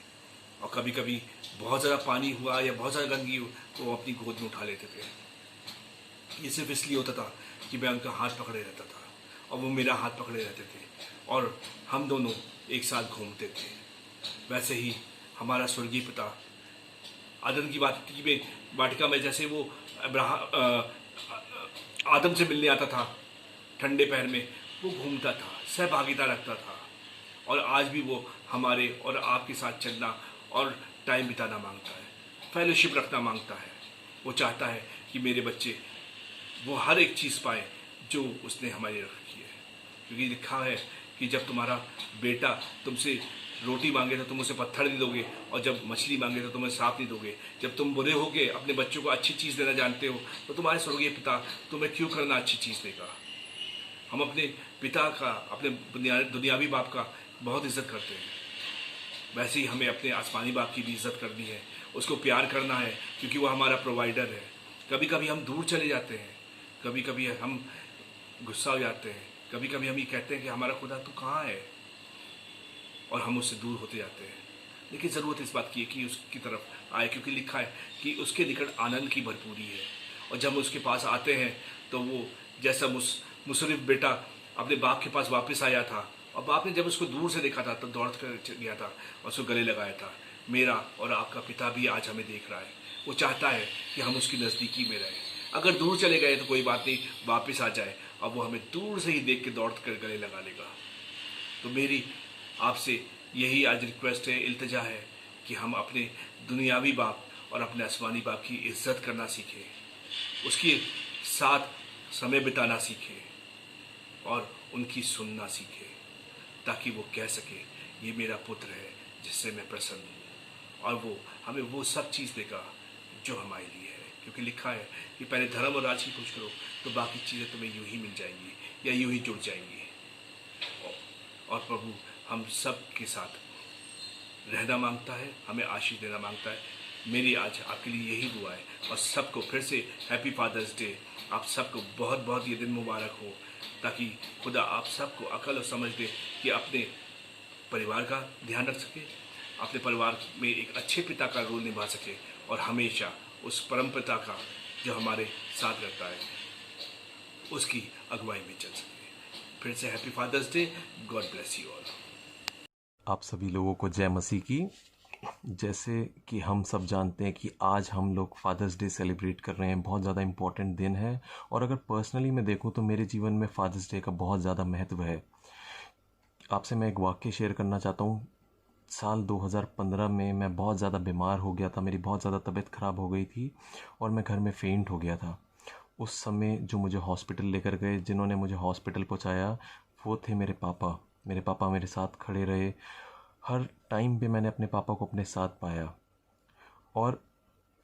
और कभी कभी बहुत ज़्यादा पानी हुआ या बहुत ज़्यादा गंदगी हुई तो वो अपनी गोद में उठा लेते थे। ये सिर्फ इसलिए होता था कि मैं उनका हाथ पकड़े रहता था और वो मेरा हाथ पकड़े रहते थे और हम दोनों एक साथ घूमते थे। वैसे ही हमारा स्वर्गीय पिता आदम की वाटिका में जैसे वो आदम से मिलने आता था ठंडे पहर में, वो घूमता था, सहभागिता रखता था। और आज भी वो हमारे और आपके साथ चलना और टाइम बिताना मांगता है, फेलोशिप रखना मांगता है। वो चाहता है कि मेरे बच्चे वो हर एक चीज़ पाए जो उसने हमारी रखी है। क्योंकि लिखा है कि जब तुम्हारा बेटा तुमसे रोटी मांगे तो तुम उसे पत्थर नहीं दोगे, और जब मछली मांगे तो तुम्हें सांप नहीं दोगे। जब तुम बुरे होगे अपने बच्चों को अच्छी चीज़ देना जानते हो तो तुम्हारे स्वर्गीय पिता तुम्हें क्यों करना अच्छी चीज़ देगा। हम अपने पिता का, अपने दुनियावी बाप का बहुत इज्जत करते हैं, वैसे ही हमें अपने आसमानी बाप की भी इज्जत करनी है, उसको प्यार करना है, क्योंकि वो हमारा प्रोवाइडर है। कभी कभी हम दूर चले जाते हैं, कभी कभी हम गुस्सा हो जाते हैं, कभी कभी हम ये कहते हैं कि हमारा खुदा तू कहाँ है, और हम उससे दूर होते जाते हैं। लेकिन ज़रूरत इस बात की है कि उसकी तरफ आए, क्योंकि लिखा है कि उसके निकट आनंद की भरपूरी है। और जब हम उसके पास आते हैं तो वो जैसा मुसरिफ बेटा अपने बाप के पास वापस आया था, और बाप ने जब उसको दूर से देखा था तो दौड़ कर गया था और उसको गले लगाया था। मेरा और आपका पिता भी आज हमें देख रहा है, वो चाहता है कि हम उसकी नज़दीकी में रहें। अगर दूर चले गए तो कोई बात नहीं, वापस आ जाए और वो हमें दूर से ही देख के दौड़ कर गले लगा लेगा। तो मेरी आपसे यही आज रिक्वेस्ट है, इल्तिजा है कि हम अपने दुनियावी बाप और अपने आसमानी बाप की इज्जत करना सीखें, उसके साथ समय बिताना सीखें और उनकी सुनना सीखें, ताकि वो कह सके ये मेरा पुत्र है जिससे मैं प्रसन्न हूँ, और वो हमें वो सब चीज़ देगा जो हमारे लिए है। क्योंकि लिखा है कि पहले धर्म और राज की खोज करो तो बाकी चीज़ें तुम्हें यूं ही मिल जाएंगी या यूं ही जुड़ जाएंगी। और प्रभु हम सब के साथ रहना मांगता है, हमें आशीष देना मांगता है। मेरी आज आपके लिए यही दुआ है, और सबको फिर से हैप्पी फादर्स डे। आप सबको बहुत बहुत ये दिन मुबारक हो, ताकि खुदा आप सबको अकल और समझ दे कि अपने परिवार का ध्यान रख सके, अपने परिवार में एक अच्छे पिता का रोल निभा सके, और हमेशा उस परम पिता का जो हमारे साथ रहता है उसकी अगुवाई में चल सके। फिर से happy Father's Day, God bless you all. आप सभी लोगों को जय मसीह की। जैसे कि हम सब जानते हैं कि आज हम लोग फादर्स डे सेलिब्रेट कर रहे हैं, बहुत ज़्यादा इम्पॉर्टेंट दिन है। और अगर पर्सनली मैं देखूं तो मेरे जीवन में फादर्स डे का बहुत ज़्यादा महत्व है। आपसे मैं एक वाक्य शेयर करना चाहता हूं। साल 2015 में मैं बहुत ज़्यादा बीमार हो गया था, मेरी बहुत ज़्यादा तबीयत ख़राब हो गई थी और मैं घर में फेंट हो गया था। उस समय जो मुझे हॉस्पिटल लेकर गए, जिन्होंने मुझे हॉस्पिटल पहुंचाया, वो थे मेरे पापा। मेरे पापा मेरे साथ खड़े रहे, हर टाइम पे मैंने अपने पापा को अपने साथ पाया। और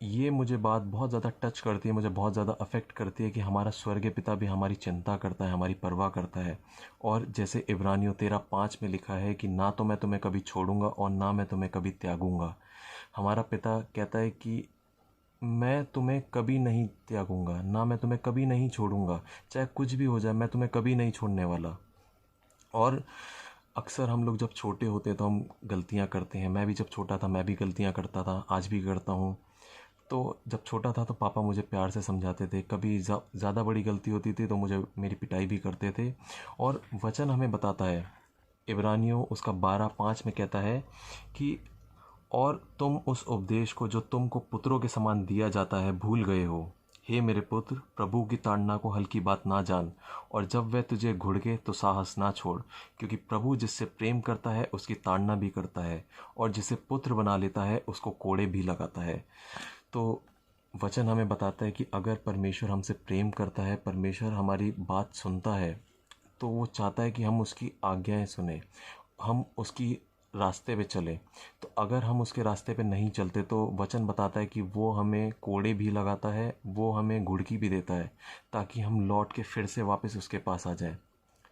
ये मुझे बात बहुत ज़्यादा टच करती है, मुझे बहुत ज़्यादा अफेक्ट करती है कि हमारा स्वर्गीय पिता भी हमारी चिंता करता है, हमारी परवाह करता है। और जैसे इब्रानियों 13:5 में लिखा है कि ना तो मैं तुम्हें कभी छोड़ूंगा और ना मैं तुम्हें कभी त्यागूंगा। हमारा पिता कहता है कि मैं तुम्हें कभी नहीं त्यागूंगा, ना मैं तुम्हें कभी नहीं छोड़ूंगा, चाहे कुछ भी हो जाए मैं तुम्हें कभी नहीं छोड़ने वाला। और अक्सर हम लोग जब छोटे होते हैं तो हम गलतियां करते हैं। मैं भी जब छोटा था मैं भी गलतियां करता था, आज भी करता हूँ। तो जब छोटा था तो पापा मुझे प्यार से समझाते थे, कभी ज़्यादा बड़ी गलती होती थी तो मुझे मेरी पिटाई भी करते थे। और वचन हमें बताता है, इब्रानियों उसका 12:5 में कहता है कि और तुम उस उपदेश को जो तुमको पुत्रों के समान दिया जाता है भूल गए हो। हे मेरे पुत्र, प्रभु की ताड़ना को हल्की बात ना जान, और जब वह तुझे घुड़के तो साहस ना छोड़, क्योंकि प्रभु जिससे प्रेम करता है उसकी ताड़ना भी करता है, और जिसे पुत्र बना लेता है उसको कोड़े भी लगाता है। तो वचन हमें बताता है कि अगर परमेश्वर हमसे प्रेम करता है, परमेश्वर हमारी बात सुनता है, तो वो चाहता है कि हम उसकी आज्ञाएं सुने, हम उसकी रास्ते पे चलें। तो अगर हम उसके रास्ते पे नहीं चलते तो वचन बताता है कि वो हमें कोड़े भी लगाता है, वो हमें घुड़की भी देता है, ताकि हम लौट के फिर से वापस उसके पास आ जाएं।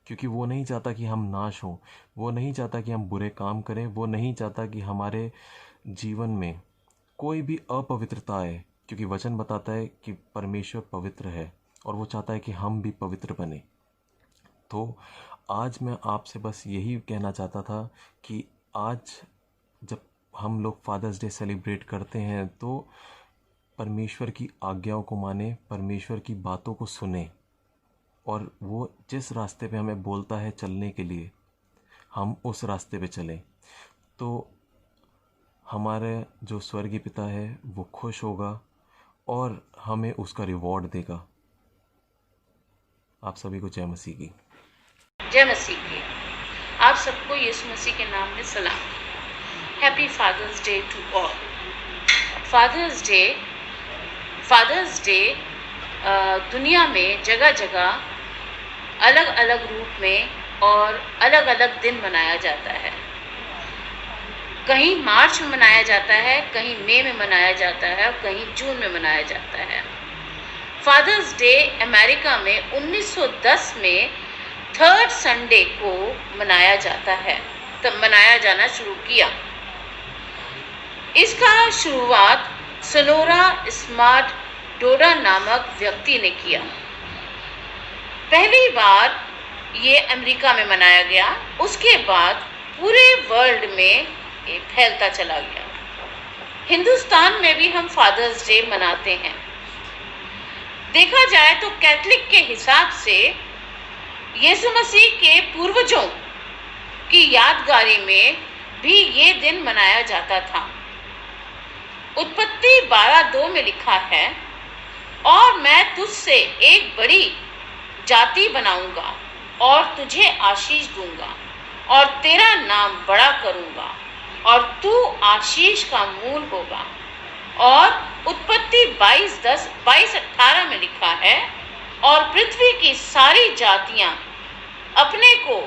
क्योंकि वो नहीं चाहता कि हम नाश हों, वो नहीं चाहता कि हम बुरे काम करें, वो नहीं चाहता कि हमारे जीवन में कोई भी अपवित्रता है, क्योंकि वचन बताता है कि परमेश्वर पवित्र है और वो चाहता है कि हम भी पवित्र बने। तो आज मैं आपसे बस यही कहना चाहता था कि आज जब हम लोग फादर्स डे सेलिब्रेट करते हैं तो परमेश्वर की आज्ञाओं को माने, परमेश्वर की बातों को सुने और वो जिस रास्ते पे हमें बोलता है चलने के लिए हम उस रास्ते पे चलें। तो हमारे जो स्वर्गीय पिता है वो खुश होगा और हमें उसका रिवॉर्ड देगा। आप सभी को जय मसीह की। जय मसीह की। आप सबको यीशु मसीह के नाम में सलाम। Happy Father's Day to all. Father's Day दुनिया में जगह जगह अलग अलग रूप में और अलग अलग दिन मनाया जाता है। कहीं मार्च में मनाया जाता है, कहीं मई में मनाया जाता है और कहीं जून में मनाया जाता है। फादर्स डे अमेरिका में 1910 में थर्ड संडे को मनाया जाता है, तब मनाया जाना शुरू किया। इसका शुरुआत सोनोरा स्मार्ट डोडा नामक व्यक्ति ने किया। पहली बार ये अमेरिका में मनाया गया, उसके बाद पूरे वर्ल्ड में ये फैलता चला गया। हिंदुस्तान में भी हम फादर्स डे मनाते हैं। देखा जाए तो कैथलिक के हिसाब से यीशु मसीह के पूर्वजों की यादगारी में भी ये दिन मनाया जाता था। उत्पत्ति 12:2 में लिखा है, और मैं तुझसे एक बड़ी जाति बनाऊंगा और तुझे आशीष दूंगा और तेरा नाम बड़ा करूंगा और तू आशीष का मूल होगा। और उत्पत्ति 22:18 में लिखा है, और पृथ्वी की सारी जातियां अपने को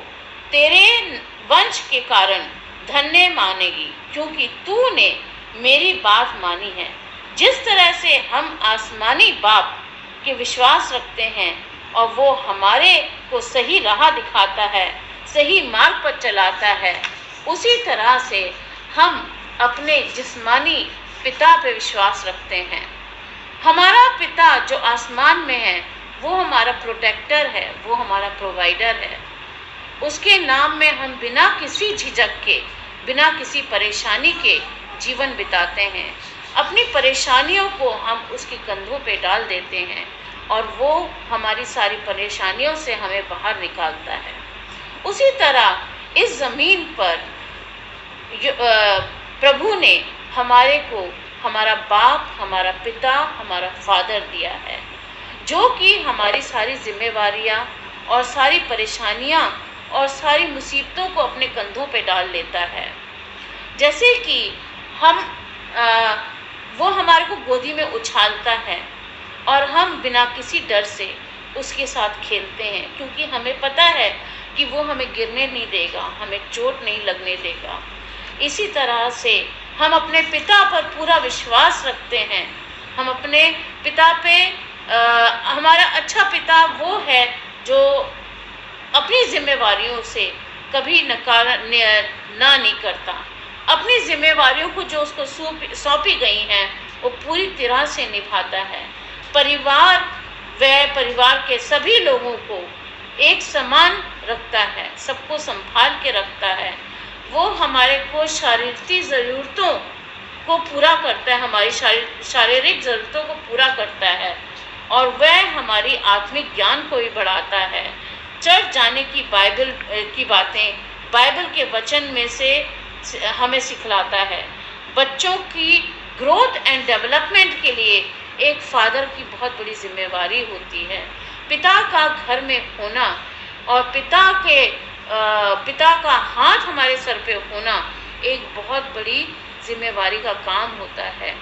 तेरे वंश के कारण धन्य मानेगी, क्योंकि तूने मेरी बात मानी है। जिस तरह से हम आसमानी बाप के विश्वास रखते हैं और वो हमारे को सही राह दिखाता है, सही मार्ग पर चलाता है, उसी तरह से हम अपने जिस्मानी पिता पे विश्वास रखते हैं। हमारा पिता जो आसमान में है वो हमारा प्रोटेक्टर है, वो हमारा प्रोवाइडर है। उसके नाम में हम बिना किसी झिझक के, बिना किसी परेशानी के जीवन बिताते हैं। अपनी परेशानियों को हम उसके कंधों पे डाल देते हैं और वो हमारी सारी परेशानियों से हमें बाहर निकालता है। उसी तरह इस ज़मीन पर प्रभु ने हमारे को हमारा बाप, हमारा पिता, हमारा फादर दिया है, जो कि हमारी सारी जिम्मेवारियां और सारी परेशानियां और सारी मुसीबतों को अपने कंधों पे डाल लेता है। जैसे कि वो हमारे को गोदी में उछालता है और हम बिना किसी डर से उसके साथ खेलते हैं, क्योंकि हमें पता है कि वो हमें गिरने नहीं देगा, हमें चोट नहीं लगने देगा। इसी तरह से हम अपने पिता पर पूरा विश्वास रखते हैं। हम अपने पिता पे हमारा अच्छा पिता वो है जो अपनी जिम्मेवारियों से कभी ना नहीं करता। अपनी जिम्मेवारियों को जो उसको सौंपी गई हैं वो पूरी तरह से निभाता है। परिवार के सभी लोगों को एक समान रखता है, सबको संभाल के रखता है। वो हमारे को शारीरिक ज़रूरतों को पूरा करता है, हमारी शारीरिक ज़रूरतों को पूरा करता है, और वह हमारी आत्मिक ज्ञान को भी बढ़ाता है। चर्च जाने की बाइबल की बातें बाइबल के वचन में से हमें सिखलाता है। बच्चों की ग्रोथ एंड डेवलपमेंट के लिए एक फादर की बहुत बड़ी जिम्मेवारी होती है। पिता का घर में होना और पिता का हाथ हमारे सर पे होना एक बहुत बड़ी जिम्मेवारी का काम होता है।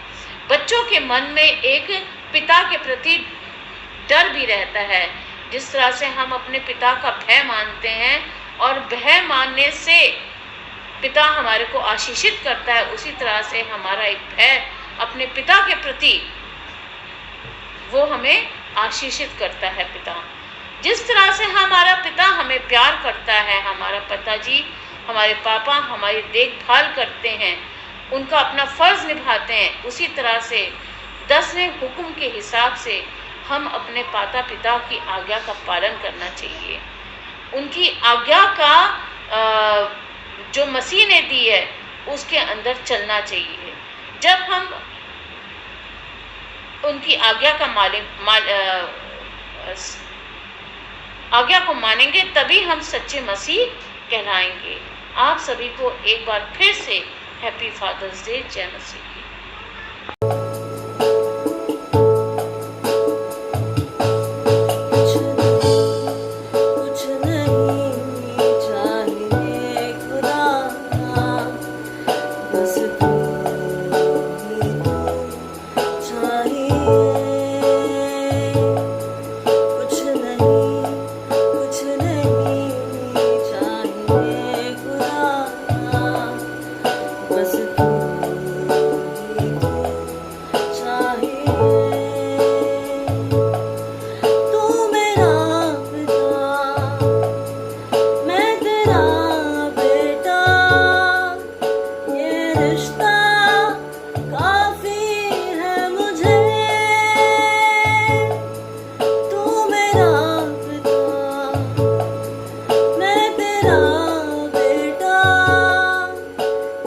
बच्चों के मन में एक पिता के प्रति डर भी रहता है। जिस तरह से हम अपने पिता का भय मानते हैं और भय मानने से पिता हमारे को आशीषित करता है, उसी तरह से हमारा एक भय अपने पिता के प्रति वो हमें आशीषित करता है। पिता जिस तरह से हमारा पिता हमें प्यार करता है, हमारा पिताजी, हमारे पापा हमारी देखभाल करते हैं, उनका अपना फर्ज निभाते हैं, उसी तरह से 10वें हुक्म के हिसाब से हम अपने माता पिता की आज्ञा का पालन करना चाहिए। उनकी आज्ञा का जो मसीह ने दी है उसके अंदर चलना चाहिए। जब हम उनकी आज्ञा का आज्ञा को मानेंगे तभी हम सच्चे मसीह कहलाएंगे। आप सभी को एक बार फिर से हैप्पी फादर्स डे, जय मसीह की। कुछ नहीं चाहिए खुदा, बस तू ही तू चाहिए। कुछ नहीं चाहिए खुदा, बस तू ही तू चाहिए। तू मेरा पिता, मैं तेरा बेटा, ये रिश्ता काफी है मुझे। तू मेरा पिता, मैं तेरा बेटा,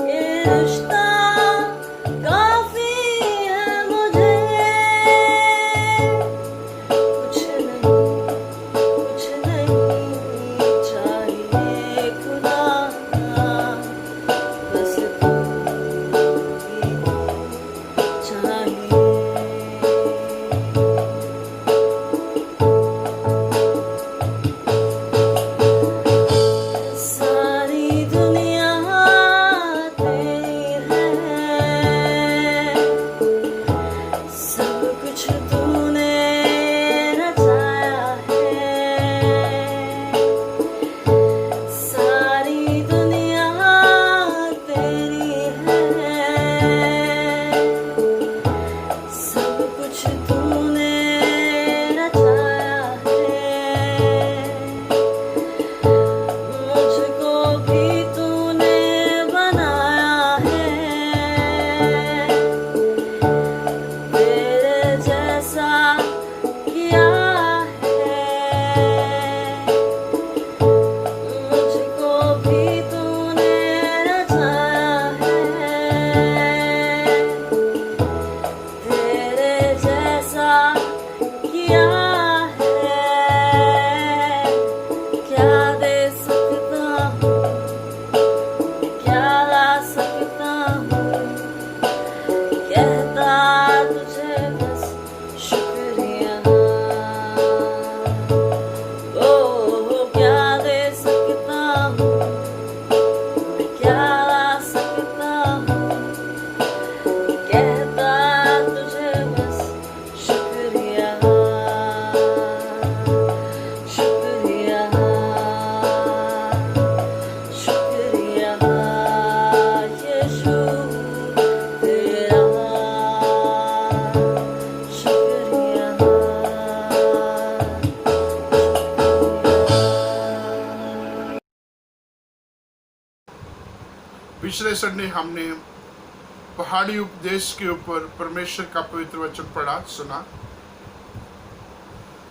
ये रिश्ता काफी है मुझे। कुछ नहीं चाहिए खुदा, बस तू ही तू चाहिए। सारी दुनिया तेरी है, सब कुछ तूने रचाया है। सारी दुनिया तेरी है, सब कुछ तूने रचाया है। मुझको भी तूने बनाया है, तेरे जैसा किया है। मुझको भी तूने रचाया है, तेरे जैसा किया है। क्या दे सकता हूँ, क्या ला सकता हूँ, कहता तुझे बस शुक्रिया। ओ क्या दे सकता हूँ, क्या ला सकता हूँ, कहता तुझे बस शुक्रिया। शुक्रिया, शुक्रिया यीशु तेरा, शुक्रिया। पिछले संडे हमने पहाड़ी उपदेश के ऊपर परमेश्वर का पवित्र वचन पढ़ा सुना,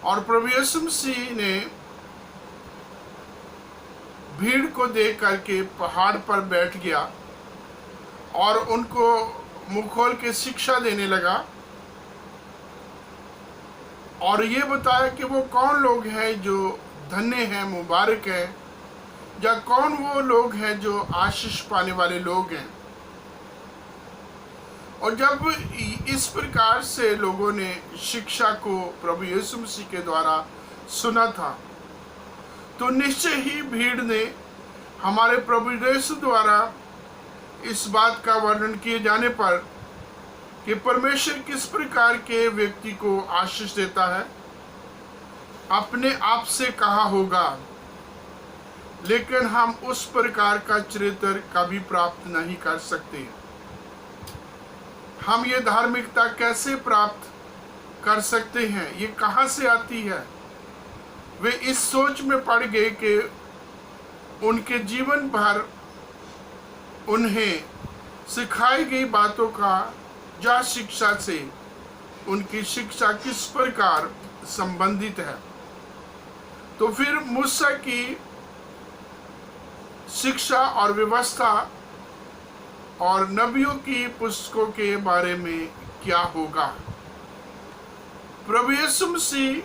और प्रभु यीशु मसीह ने भीड़ को देख करके पहाड़ पर बैठ गया और उनको मुंह खोल के शिक्षा देने लगा, और ये बताया कि वो कौन लोग हैं जो धन्य हैं, मुबारक हैं, या कौन वो लोग हैं जो आशीष पाने वाले लोग हैं। और जब इस प्रकार से लोगों ने शिक्षा को प्रभु यीशु मसीह के द्वारा सुना था, तो निश्चय ही भीड़ ने हमारे प्रभु यीशु द्वारा इस बात का वर्णन किए जाने पर कि परमेश्वर किस प्रकार के व्यक्ति को आशीष देता है, अपने आप से कहा होगा, लेकिन हम उस प्रकार का चरित्र कभी प्राप्त नहीं कर सकते। हम ये धार्मिकता कैसे प्राप्त कर सकते हैं, ये कहाँ से आती है? वे इस सोच में पड़ गए कि उनके जीवन भर उन्हें सिखाई गई बातों का या शिक्षा से उनकी शिक्षा किस प्रकार संबंधित है। तो फिर मूसा की शिक्षा और व्यवस्था और नबियों की पुस्तकों के बारे में क्या होगा। प्रभु यीशु मसीह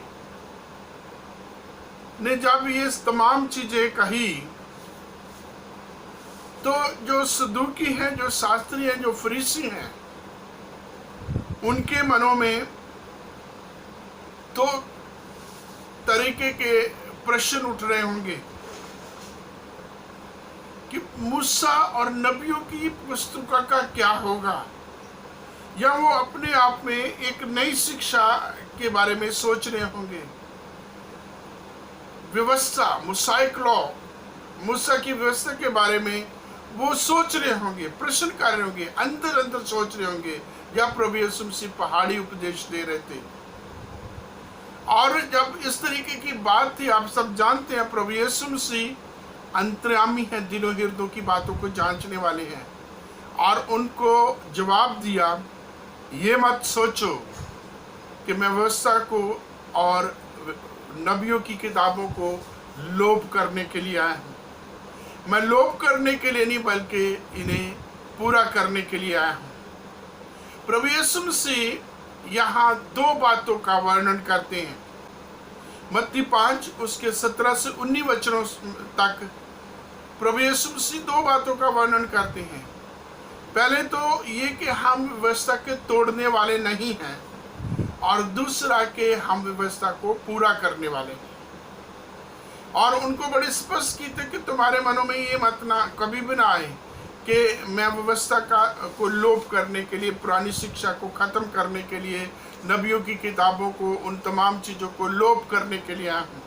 ने जब ये तमाम चीजें कही तो जो सदूकी हैं, जो शास्त्री हैं, जो फरीसी हैं, उनके मनों में दो तरीके के प्रश्न उठ रहे होंगे कि मूसा और नबियों की पुस्तक का क्या होगा, या वो अपने आप में एक नई शिक्षा के बारे में सोच रहे होंगे। व्यवस्था, मुसाइक लॉ, मूसा की व्यवस्था के बारे में वो सोच रहे होंगे, प्रश्न कर रहे होंगे, अंदर अंदर सोच रहे होंगे, या प्रभु यीशु मसीह पहाड़ी उपदेश दे रहे थे। और जब इस तरीके की बात थी, आप सब जानते हैं प्रभु यीशु मसीह अंतर्यामी है, दिलों हृदयों की बातों को जांचने वाले हैं, और उनको जवाब दिया, ये मत सोचो कि मैं व्यवस्था को और नबियों की किताबों को लोप करने के लिए आया हूँ। मैं लोप करने के लिए नहीं, बल्कि इन्हें पूरा करने के लिए आया हूँ। प्रभु यीशु मसीह यहाँ दो बातों का वर्णन करते हैं। मत्ती 5 उसके 17 से 19 वचनों तक प्रभु यीशु मसीह दो बातों का वर्णन करते हैं। पहले तो ये कि हम व्यवस्था के तोड़ने वाले नहीं हैं, और दूसरा कि हम व्यवस्था को पूरा करने वाले हैं। और उनको बड़ी स्पष्ट की थी कि तुम्हारे मनों में ये मत ना कभी भी ना आए कि मैं व्यवस्था को लोप करने के लिए, पुरानी शिक्षा को ख़त्म करने के लिए, नबियों की किताबों को, उन तमाम चीज़ों को लोप करने के लिए आया हूँ।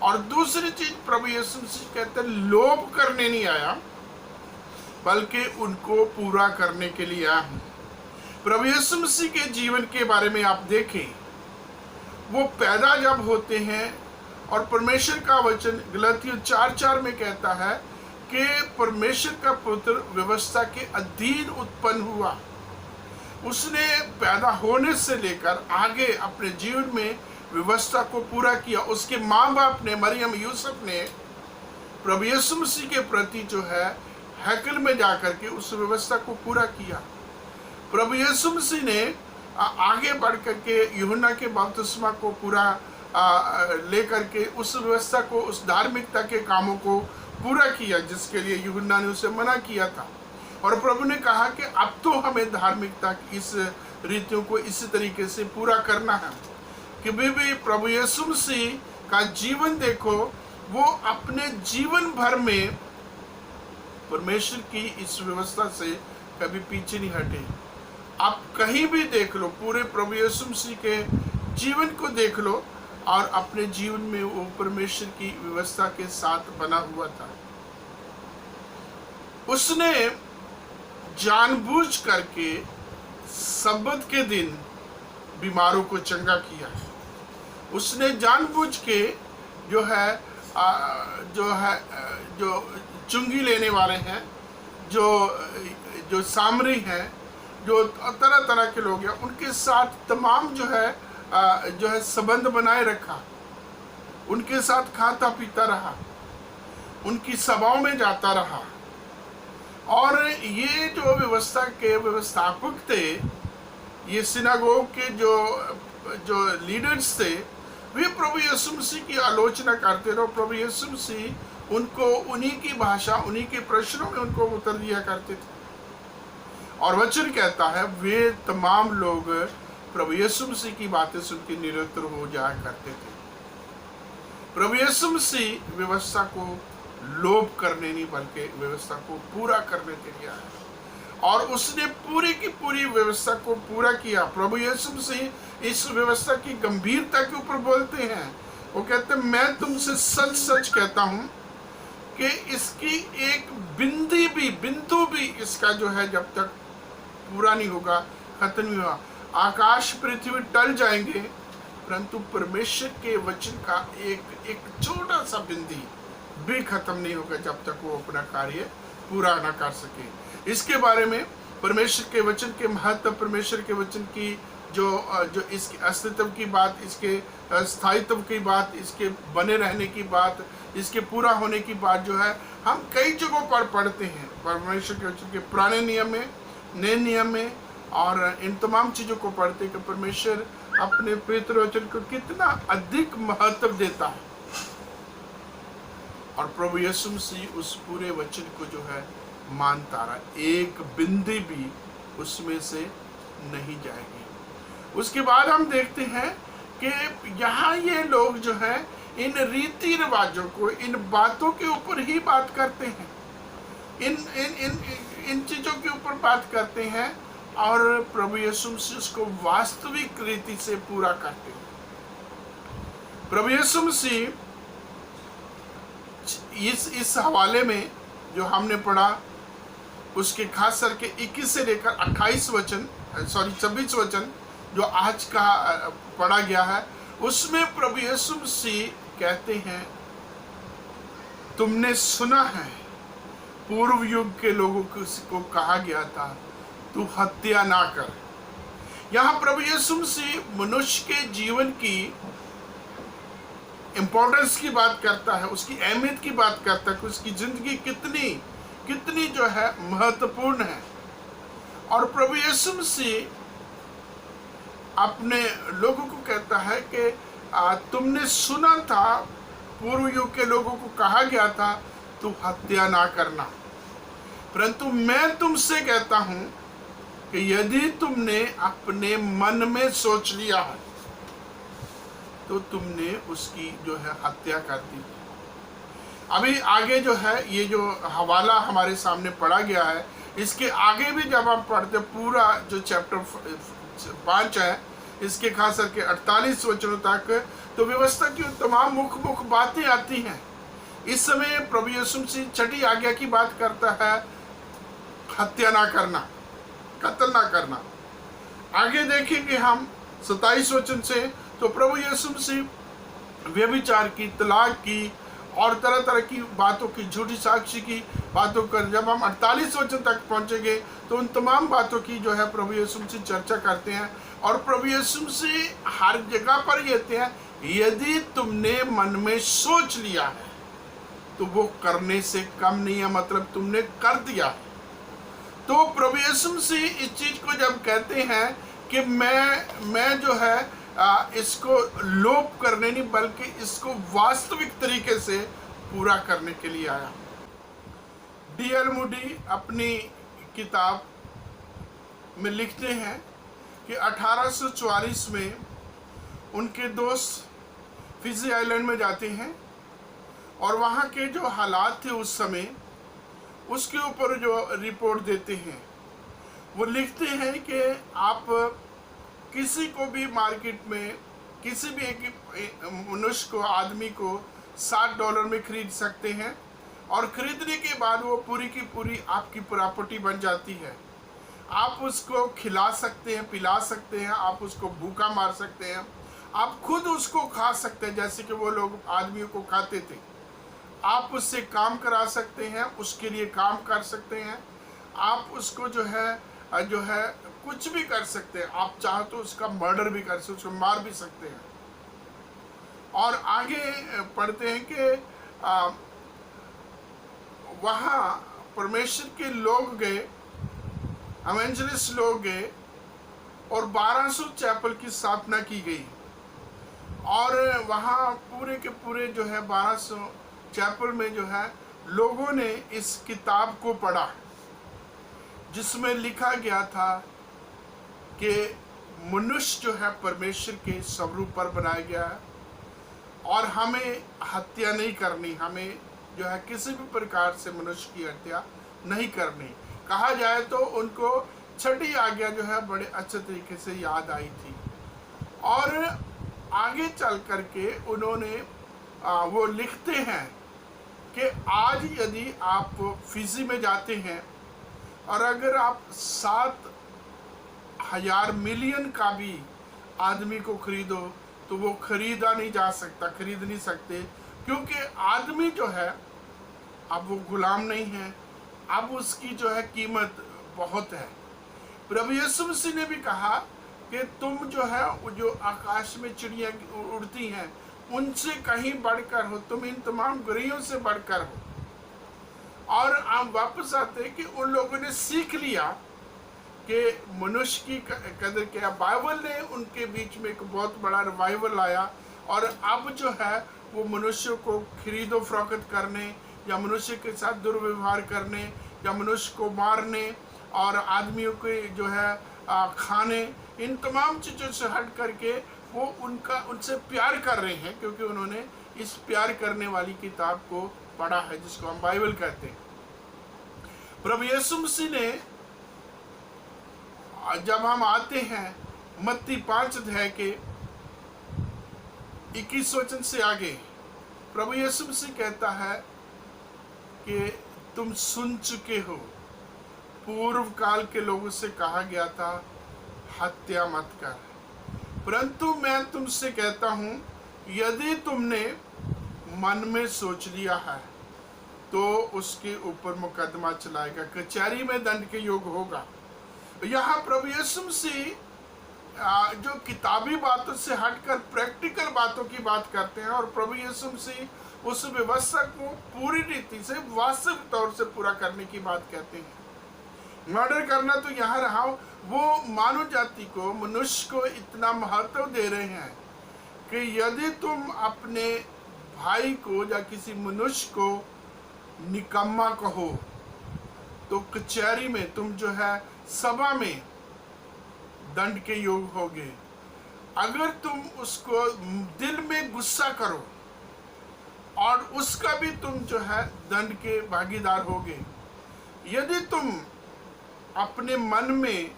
और दूसरी चीज़ प्रभु यीशु मसीह कहते हैं, लोप करने नहीं आया, बल्कि उनको पूरा करने के लिए आया हूँ। प्रभु यीशु मसीह के जीवन के बारे में आप देखें, वो पैदा जब होते हैं, और परमेश्वर का वचन गलातियों 4:4 में कहता है कि परमेश्वर का पुत्र व्यवस्था के अधीन उत्पन्न हुआ। उसने पैदा होने से लेकर आगे अपने जीवन में व्यवस्था को पूरा किया। उसके माँ बाप ने, मरियम यूसुफ ने प्रभु यीशु मसीह के प्रति जो है हैकल में जाकर के उस व्यवस्था को पूरा किया। प्रभु यीशु मसीह ने आगे बढ़ करके यूहन्ना के बपतिस्मा को पूरा लेकर के उस व्यवस्था को, उस धार्मिकता के कामों को पूरा किया जिसके लिए यूहन्ना ने उसे मना किया था। और प्रभु ने कहा कि अब तो हमें धार्मिकता की इस रीतियों को इसी तरीके से पूरा करना है कि भी प्रभु यीशु मसीह का जीवन देखो, वो अपने जीवन भर में परमेश्वर की इस व्यवस्था से कभी पीछे नहीं हटे। आप कहीं भी देख लो, पूरे प्रभु यीशु मसीह के जीवन को देख लो, और अपने जीवन में वो परमेश्वर की व्यवस्था के साथ बना हुआ था। उसने जानबूझ करके सब्बत के दिन बीमारों को चंगा किया। उसने जानबूझ के जो चुंगी लेने वाले हैं, जो सामरी हैं, जो तरह तरह के लोग हैं, उनके साथ तमाम जो है संबंध बनाए रखा। उनके साथ खाता पीता रहा, उनकी सभाओं में जाता रहा। और ये जो व्यवस्था के व्यवस्थापक थे, ये सिनागोग के जो लीडर्स थे, वे प्रभु यीशु मसीह की आलोचना करते रहे। प्रभु यीशु मसीह उनको उन्हीं की भाषा, उन्हीं के प्रश्नों में उनको उत्तर दिया करते थे। और वचन कहता है, वे तमाम लोग प्रभु यीशु मसीह की बातें सुन के निरंतर हो जाया करते थे। प्रभु यीशु मसीह व्यवस्था को लोप करने नहीं, बल्कि व्यवस्था को पूरा करने के लिए आया, और उसने पूरी की पूरी व्यवस्था को पूरा किया। प्रभु यीशु मसीह इस व्यवस्था की गंभीरता के ऊपर बोलते हैं। वो कहते हैं, मैं तुमसे सच सच कहता हूँ कि इसकी एक बिंदु भी इसका जो है जब तक पूरा नहीं होगा, खत्म नहीं हुआ। आकाश पृथ्वी टल जाएंगे, परंतु परमेश्वर के वचन का एक छोटा सा बिंदी भी खत्म नहीं होगा जब तक वो अपना कार्य पूरा ना कर सके। इसके बारे में परमेश्वर के वचन के महत्व, परमेश्वर के वचन की जो इसके अस्तित्व की बात, इसके स्थायित्व की बात, इसके बने रहने की बात, इसके पूरा होने की बात जो है हम कई जगहों पर पढ़ते हैं परमेश्वर के वचन के पुराने नियम में, नए नियम में, और इन तमाम चीज़ों को पढ़ते कि परमेश्वर अपने पवित्र वचन को कितना अधिक महत्व देता है। और प्रभु यीशु मसीह उस पूरे वचन को जो है मानता रहा, एक बिंदी भी उसमें से नहीं जाएगी। उसके बाद हम देखते हैं कि यहाँ ये लोग जो है इन रीति रिवाजों को, इन बातों के ऊपर ही बात करते हैं, इन चीज़ों के ऊपर बात करते हैं, और प्रभु यीशु मसीह उसको वास्तविक रीति से पूरा करते हैं। प्रभु यीशु मसीह इस हवाले में जो हमने पढ़ा, उसके खास करके 21 से लेकर 26 वचन जो आज का पढ़ा गया है, उसमें प्रभु यीशु मसीह कहते हैं, तुमने सुना है पूर्व युग के लोगों को कहा गया था, तू हत्या ना कर। यहाँ प्रभु यीशु मसीह मनुष्य के जीवन की इम्पोर्टेंस की बात करता है, उसकी अहमियत की बात करता है कि उसकी जिंदगी कितनी जो है महत्वपूर्ण है। और प्रभु यीशु मसीह अपने लोगों को कहता है कि तुमने सुना था, पूर्व युग के लोगों को कहा गया था, तू हत्या ना करना, परंतु मैं तुमसे कहता हूं कि यदि तुमने अपने मन में सोच लिया है तो तुमने उसकी जो है हत्या कर दी। अभी आगे जो है ये जो हवाला हमारे सामने पढ़ा गया है, इसके आगे भी जब हम पढ़ते पूरा जो चैप्टर 5 है, इसके खास करके 48 वचनों तक, तो व्यवस्था की तमाम मुख्य बातें आती हैं। इस समय प्रभु यीशु मसीह छठी आज्ञा की बात करता है, हत्या ना करना, कत्ल ना करना। आगे देखेंगे हम 27 वचन से, तो प्रभु यीशु मसीह व्यभिचार की, तलाक की और तरह तरह की बातों की, झूठी साक्षी की बातों कर, जब हम 48 वचन तक पहुंचेंगे तो उन तमाम बातों की जो है प्रभु यीशु मसीह चर्चा करते हैं। और प्रभु यीशु मसीह हर जगह पर कहते हैं, यदि तुमने मन में सोच लिया है तो वो करने से कम नहीं है, मतलब तुमने कर दिया। तो प्रभु यीशु मसीह इस चीज को जब कहते हैं कि मैं जो है इसको लोप करने नहीं बल्कि इसको वास्तविक तरीके से पूरा करने के लिए आया। D.L. मूडी अपनी किताब में लिखते हैं कि 1844 में उनके दोस्त फिजी आइलैंड में जाते हैं और वहाँ के जो हालात थे उस समय, उसके ऊपर जो रिपोर्ट देते हैं, वो लिखते हैं कि आप किसी को भी मार्केट में किसी भी एक मनुष्य को, आदमी को $60 में खरीद सकते हैं, और खरीदने के बाद वो पूरी की पूरी आपकी प्रॉपर्टी बन जाती है। आप उसको खिला सकते हैं, पिला सकते हैं, आप उसको भूखा मार सकते हैं, आप खुद उसको खा सकते हैं जैसे कि वो लोग आदमियों को खाते थे। आप उससे काम करा सकते हैं, उसके लिए काम कर सकते हैं, आप उसको जो है कुछ भी कर सकते हैं। आप चाहो तो उसका मर्डर भी कर सकते, उसको मार भी सकते हैं। और आगे पढ़ते हैं कि वहाँ परमेश्वर के लोग गए, एवेंजलिस्ट लोग गए, और 1200 चैपल की स्थापना की गई। और वहाँ पूरे के पूरे जो है 1200 चैपल में जो है लोगों ने इस किताब को पढ़ा, जिसमें लिखा गया था कि मनुष्य जो है परमेश्वर के स्वरूप पर बनाया गया है और हमें हत्या नहीं करनी, हमें जो है किसी भी प्रकार से मनुष्य की हत्या नहीं करनी। कहा जाए तो उनको छठी आज्ञा जो है बड़े अच्छे तरीके से याद आई थी। और आगे चल करके उन्होंने वो लिखते हैं कि आज यदि आप फिजी में जाते हैं और अगर आप 7,000 मिलियन का भी आदमी को खरीदो तो वो खरीदा नहीं जा सकता, खरीद नहीं सकते, क्योंकि आदमी जो है अब वो गुलाम नहीं है, अब उसकी जो है कीमत बहुत है। प्रभु यीशु मसीह ने भी कहा कि तुम जो है जो आकाश में चिड़िया उड़ती हैं उनसे कहीं बढ़कर हो, तुम इन तमाम गृहियों से बढ़कर हो। और आप वापस आते हैं कि उन लोगों ने सीख लिया कि मनुष्य की कदर क्या। बाइबल ने उनके बीच में एक बहुत बड़ा रिवाइवल आया और अब जो है वो मनुष्य को खरीदो फरोख्त करने या मनुष्य के साथ दुर्व्यवहार करने या मनुष्य को मारने और आदमियों के जो है खाने, इन तमाम चीज़ों से हट करके वो उनसे प्यार कर रहे हैं, क्योंकि उन्होंने इस प्यार करने वाली किताब को पढ़ा है जिसको हम बाइबल कहते हैं। प्रभु यीशु मसीह ने जब हम आते हैं मत्ती 5 अध्याय के 21 वचन से आगे, प्रभु यीशु मसीह कहता है कि तुम सुन चुके हो, पूर्व काल के लोगों से कहा गया था हत्या मत कर, परंतु मैं तुमसे कहता हूं यदि तुमने मन में सोच लिया है तो उसके ऊपर मुकदमा चलाएगा, कचहरी में दंड के योग होगा। यहाँ प्रभु यीशु मसीह जो किताबी बातों से हटकर प्रैक्टिकल बातों की बात करते हैं और प्रभु यीशु मसीह उस व्यवस्था को पूरी रीति से वास्तविक तौर से पूरा करने की बात कहते हैं। मर्डर करना तो यहाँ रहा, वो मानव जाति को, मनुष्य को इतना महत्व दे रहे हैं कि यदि तुम अपने भाई को या किसी मनुष्य को निकम्मा कहो तो कचहरी में, तुम जो है सभा में दंड के योग होगे। अगर तुम उसको दिल में गुस्सा करो और उसका भी तुम जो है दंड के भागीदार होगे। यदि तुम अपने मन में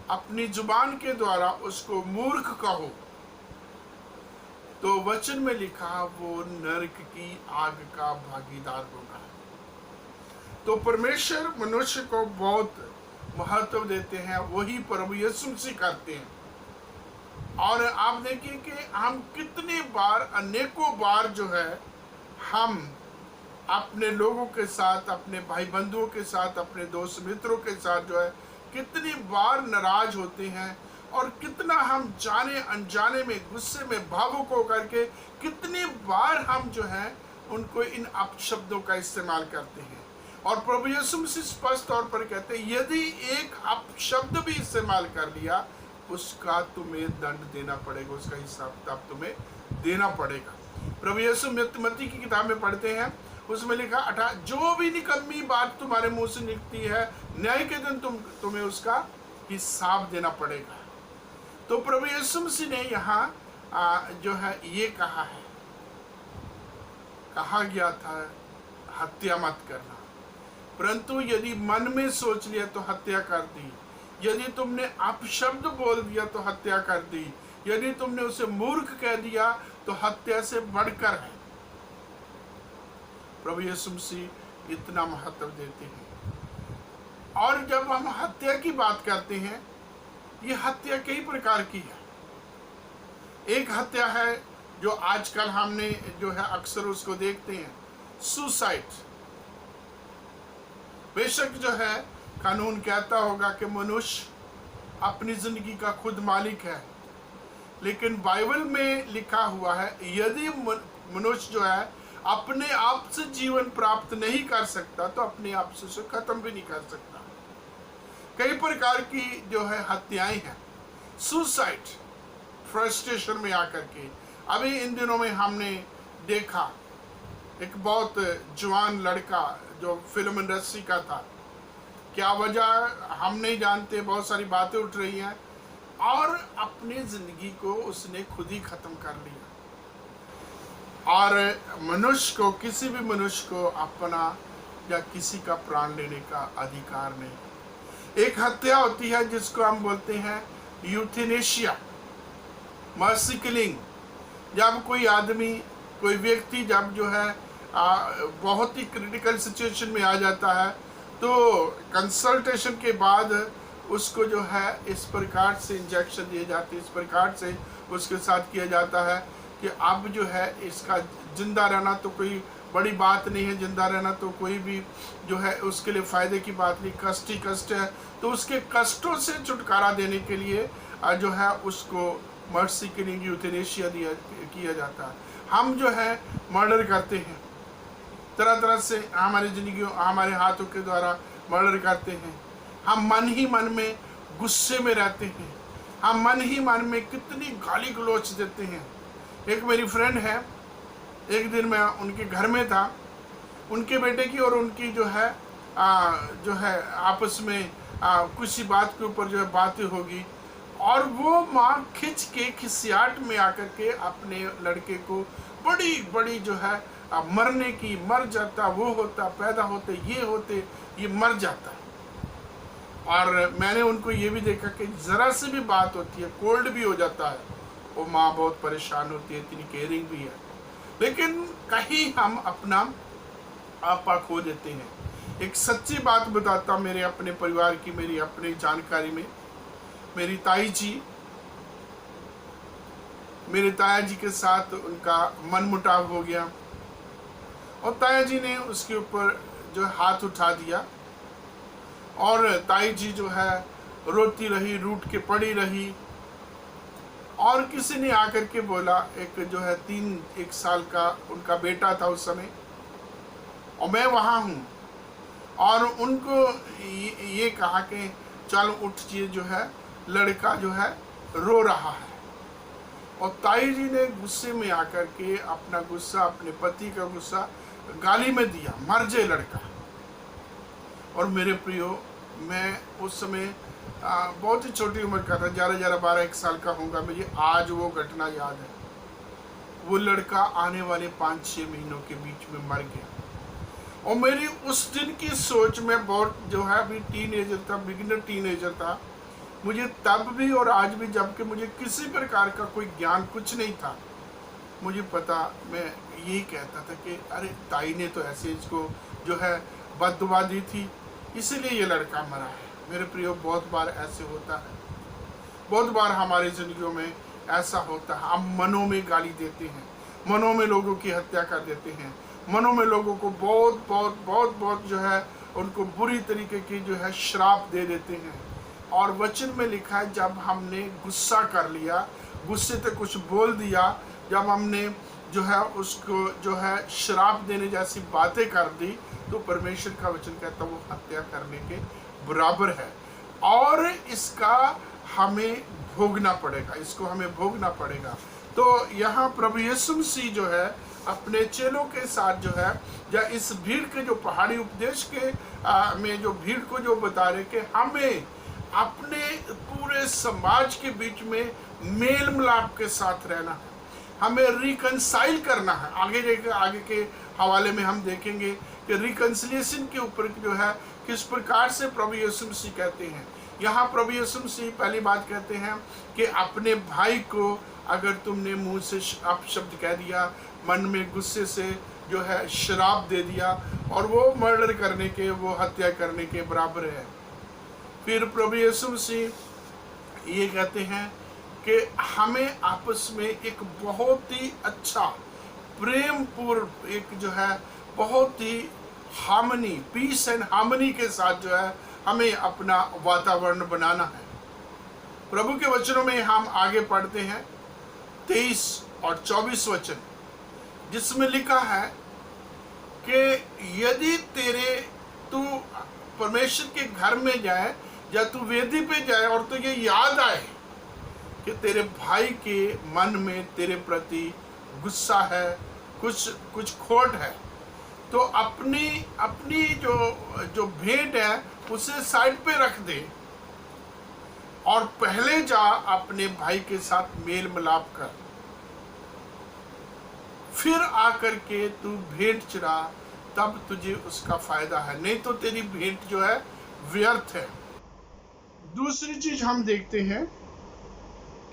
अपनी जुबान के द्वारा उसको मूर्ख कहो तो वचन में लिखा वो नरक की आग का भागीदार होगा। तो परमेश्वर मनुष्य को बहुत महत्व देते हैं, वही प्रभु यीशु मसीह करते हैं। और आप देखिए कि हम कितने बार, अनेकों बार जो है हम अपने लोगों के साथ, अपने भाई बंधुओं के साथ, अपने दोस्त मित्रों के साथ जो है कितनी बार नाराज होते हैं और कितना हम जाने अनजाने में, गुस्से में, भावुक होकर के कितनी बार हम जो है उनको इन अपशब्दों का इस्तेमाल करते हैं। और प्रभु यीशु मसीह स्पष्ट तौर पर कहते हैं यदि एक अपशब्द भी इस्तेमाल कर लिया उसका तुम्हें दंड देना पड़ेगा, उसका हिसाब किताब तुम्हें देना पड़ेगा। प्रभु यीशु मत्ती की किताब में पढ़ते हैं, उसमें लिखा जो भी निकम्मी बात तुम्हारे मुंह से निकलती है न्याय के दिन तुम्हें उसका हिसाब देना पड़ेगा। तो प्रभु यीशु मसीह ने यहाँ जो है ये कहा है, कहा गया था हत्या मत करना, परंतु यदि मन में सोच लिया तो हत्या कर दी, यदि तुमने अपशब्द बोल दिया तो हत्या कर दी, यदि तुमने उसे मूर्ख कह दिया तो हत्या से बढ़कर है। प्रभु यीशु मसीह इतना महत्व देते हैं। और जब हम हत्या की बात करते हैं, ये हत्या कई प्रकार की है। एक हत्या है जो आजकल हमने जो है अक्सर उसको देखते हैं, सुसाइड। बेशक जो है कानून कहता होगा कि मनुष्य अपनी जिंदगी का खुद मालिक है, लेकिन बाइबल में लिखा हुआ है यदि मनुष्य जो है अपने आप से जीवन प्राप्त नहीं कर सकता तो अपने आप से उसे खत्म भी नहीं कर सकता। कई प्रकार की जो है हत्याएं हैं। सुसाइड, फ्रस्ट्रेशन में आकर के, अभी इन दिनों में हमने देखा एक बहुत जवान लड़का जो फिल्म इंडस्ट्री का था, क्या वजह हम नहीं जानते, बहुत सारी बातें उठ रही हैं, और अपनी जिंदगी को उसने खुद ही खत्म कर लिया। और मनुष्य को, किसी भी मनुष्य को अपना या किसी का प्राण लेने का अधिकार नहीं। एक हत्या होती है जिसको हम बोलते हैं यूथेनेशिया, मर्सी किलिंग। जब कोई आदमी, कोई व्यक्ति जब जो है बहुत ही क्रिटिकल सिचुएशन में आ जाता है तो कंसल्टेशन के बाद उसको जो है इस प्रकार से इंजेक्शन दिए जाते हैं, इस प्रकार से उसके साथ किया जाता है कि अब जो है इसका जिंदा रहना तो कोई बड़ी बात नहीं है, जिंदा रहना तो कोई भी जो है उसके लिए फायदे की बात नहीं, कष्ट ही कष्ट है। तो उसके कष्टों से छुटकारा देने के लिए जो है उसको मर्सी किलिंग यूथेनेशिया किया जाता है। हम जो है मर्डर करते हैं, तरह तरह से हमारी जिंदगी हमारे हाथों के द्वारा मर्डर करते हैं। हम मन ही मन में गुस्से में रहते हैं, हम मन ही मन में कितनी गाली गलौच देते हैं। एक मेरी फ्रेंड है, एक दिन मैं उनके घर में था, उनके बेटे की और उनकी जो है आपस में कुछ सी बात के ऊपर जो है बातें होगी, और वो माँ खिंच के खिसियाट में आकर के अपने लड़के को बड़ी बड़ी जो है मरने की, मर जाता, वो होता, पैदा होते, ये होते, ये मर जाता। और मैंने उनको ये भी देखा कि ज़रा सी भी बात होती है, कोल्ड भी हो जाता है, वो माँ बहुत परेशान होती है, इतनी केयरिंग भी है, लेकिन कहीं हम अपना आपा खो देते हैं। एक सच्ची बात बताता मेरे अपने परिवार की, मेरी अपनी जानकारी में, मेरी ताई जी के साथ उनका मनमुटाव हो गया और ताया जी ने उसके ऊपर जो हाथ उठा दिया और ताई जी जो है रोती रही, रूठ के पड़ी रही। और किसी ने आकर के बोला, एक जो है 1 साल का उनका बेटा था उस समय, और मैं वहाँ हूँ, और उनको ये कहा कि चल उठिए, जो है लड़का जो है रो रहा है। और ताई जी ने गुस्से में आकर के अपना गुस्सा, अपने पति का गुस्सा गाली में दिया, मर जाए लड़का। और मेरे प्रियो, मैं उस समय बहुत ही छोटी उम्र का था, 12 साल का होगा, मुझे आज वो घटना याद है। वो लड़का आने वाले 5-6 महीनों के बीच में मर गया। और मेरी उस दिन की सोच में बहुत जो है, अभी टीनेजर था, बिगिनर टीनेजर था, मुझे तब भी और आज भी, जबकि मुझे किसी प्रकार का कोई ज्ञान कुछ नहीं था, मुझे पता, मैं यही कहता था कि अरे ताई ने तो ऐसे इसको जो है बददुआ दी थी, इसीलिए ये लड़का मरा है। मेरे प्रियो, बहुत बार ऐसे होता है, बहुत बार हमारी जिंदगियों में ऐसा होता है। हम मनों में गाली देते हैं, मनों में लोगों की हत्या कर देते हैं, मनों में लोगों को बहुत जो है उनको बुरी तरीके की जो है श्राप दे देते हैं। और वचन में लिखा है, जब हमने गुस्सा कर लिया, गुस्से से कुछ बोल दिया, जब हमने जो है उसको जो है श्राप देने जैसी बातें कर दी, तो परमेश्वर का वचन कहता है वो हत्या करने के बराबर है, और इसका हमें भोगना पड़ेगा, इसको हमें भोगना पड़ेगा। तो यहाँ प्रभु यीशु मसीह जो है अपने चेलों के साथ जो है, या इस भीड़ के जो पहाड़ी उपदेश के में जो भीड़ को जो बता रहे कि हमें अपने पूरे समाज के बीच में मेल मिलाप के साथ रहना है, हमें रिकंसाइल करना है। आगे के हवाले में हम देखेंगे कि रिकंसिलिएशन के ऊपर जो है किस प्रकार से प्रभु यीशु मसीह कहते हैं। यहाँ प्रभु यीशु मसीह पहली बात कहते हैं कि अपने भाई को अगर तुमने मुंह से अपशब्द कह दिया, मन में गुस्से से जो है शराब दे दिया, और वो मर्डर करने के, वो हत्या करने के बराबर है। फिर प्रभु यीशु मसीह ये कहते हैं कि हमें आपस में एक बहुत ही अच्छा प्रेम पूर्व एक जो है बहुत ही हार्मनी, पीस एंड हार्मनी के साथ जो है हमें अपना वातावरण बनाना है। प्रभु के वचनों में हम आगे पढ़ते हैं 23 और 24 वचन, जिसमें लिखा है कि यदि तू परमेश्वर के घर में जाए या तू वेदी पे जाए और तो ये याद आए कि तेरे भाई के मन में तेरे प्रति गुस्सा है, कुछ खोट है, तो अपनी जो भेंट है उसे साइड पे रख दे और पहले जा अपने भाई के साथ मेल मिलाप कर, फिर आकर के तू भेंट चढ़ा, तब तुझे उसका फायदा है, नहीं तो तेरी भेंट जो है व्यर्थ है। दूसरी चीज हम देखते हैं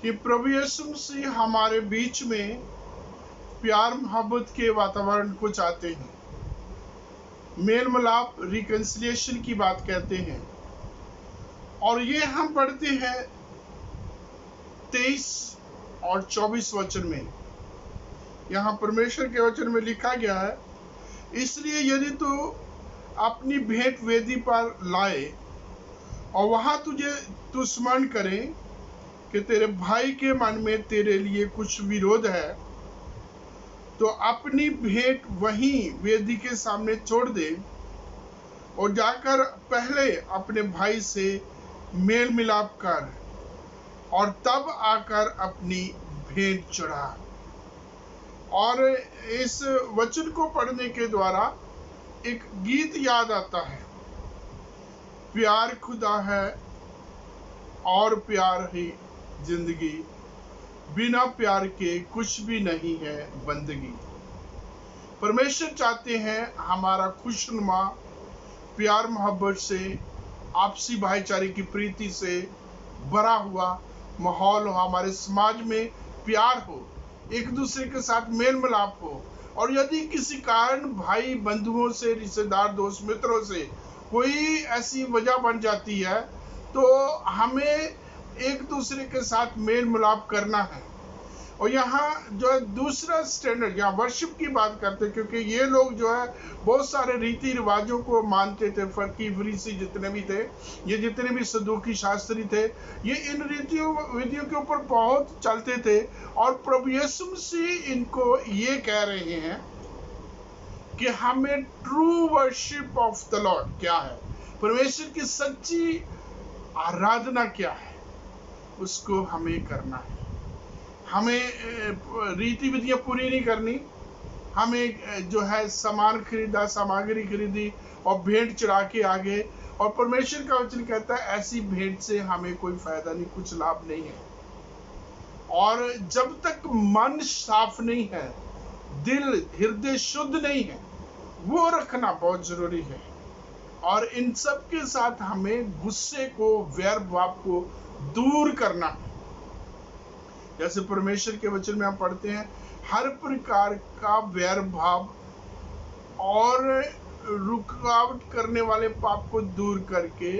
कि प्रभु यीशु मसीह हमारे बीच में प्यार मोहब्बत के वातावरण को चाहते हैं, मेल मिलाप, रिकंसिलिएशन की बात कहते हैं। और ये हम पढ़ते हैं 23 और 24 वचन में। यहाँ परमेश्वर के वचन में लिखा गया है इसलिए यदि तू अपनी भेंट वेदी पर लाए और वहां तू स्मरण करे कि तेरे भाई के मन में तेरे लिए कुछ विरोध है, तो अपनी भेंट वहीं वेदी के सामने छोड़ दे और जाकर पहले अपने भाई से मेल मिलाप कर और तब आकर अपनी भेंट चढ़ा। और इस वचन को पढ़ने के द्वारा एक गीत याद आता है, प्यार खुदा है और प्यार ही जिंदगी, बिना प्यार के कुछ भी नहीं है बंदगी। परमेश्वर चाहते हैं हमारा खुशनुमा प्यार मोहब्बत से, आपसी भाईचारे की प्रीति से भरा हुआ माहौल हो, हमारे समाज में प्यार हो, एक दूसरे के साथ मेल मिलाप हो। और यदि किसी कारण भाई बंधुओं से, रिश्तेदार, दोस्त मित्रों से कोई ऐसी वजह बन जाती है, तो हमें एक दूसरे के साथ मेल मिलाप करना है। और यहाँ जो है दूसरा स्टैंडर्ड, यहाँ वर्शिप की बात करते हैं, क्योंकि ये लोग जो है बहुत सारे रीति रिवाजों को मानते थे। फरकी फरीसी जितने भी थे, ये जितने भी सदूकी शास्त्री थे, ये इन रीतियों विधियों के ऊपर बहुत चलते थे। और प्रभु यीशु मसीह इनको ये कह रहे हैं कि हमें true worship of the Lord क्या है, परमेश्वर की सच्ची आराधना क्या है, उसको हमें करना है। हमें रीति विधियां पूरी नहीं करनी, हमें जो है सामान खरीदा, सामग्री खरीदी और भेंट चढ़ा के आगे। और परमेश्वर का वचन कहता है ऐसी भेंट से हमें कोई फायदा नहीं, कुछ लाभ नहीं है। और जब तक मन साफ नहीं है, दिल हृदय शुद्ध नहीं है, वो रखना बहुत जरूरी है। और इन सब के साथ हमें गुस्से को, वैर भाव को दूर करना है। जैसे परमेश्वर के वचन में हम पढ़ते हैं, हर प्रकार का वैर भाव और रुकावट करने वाले पाप को दूर करके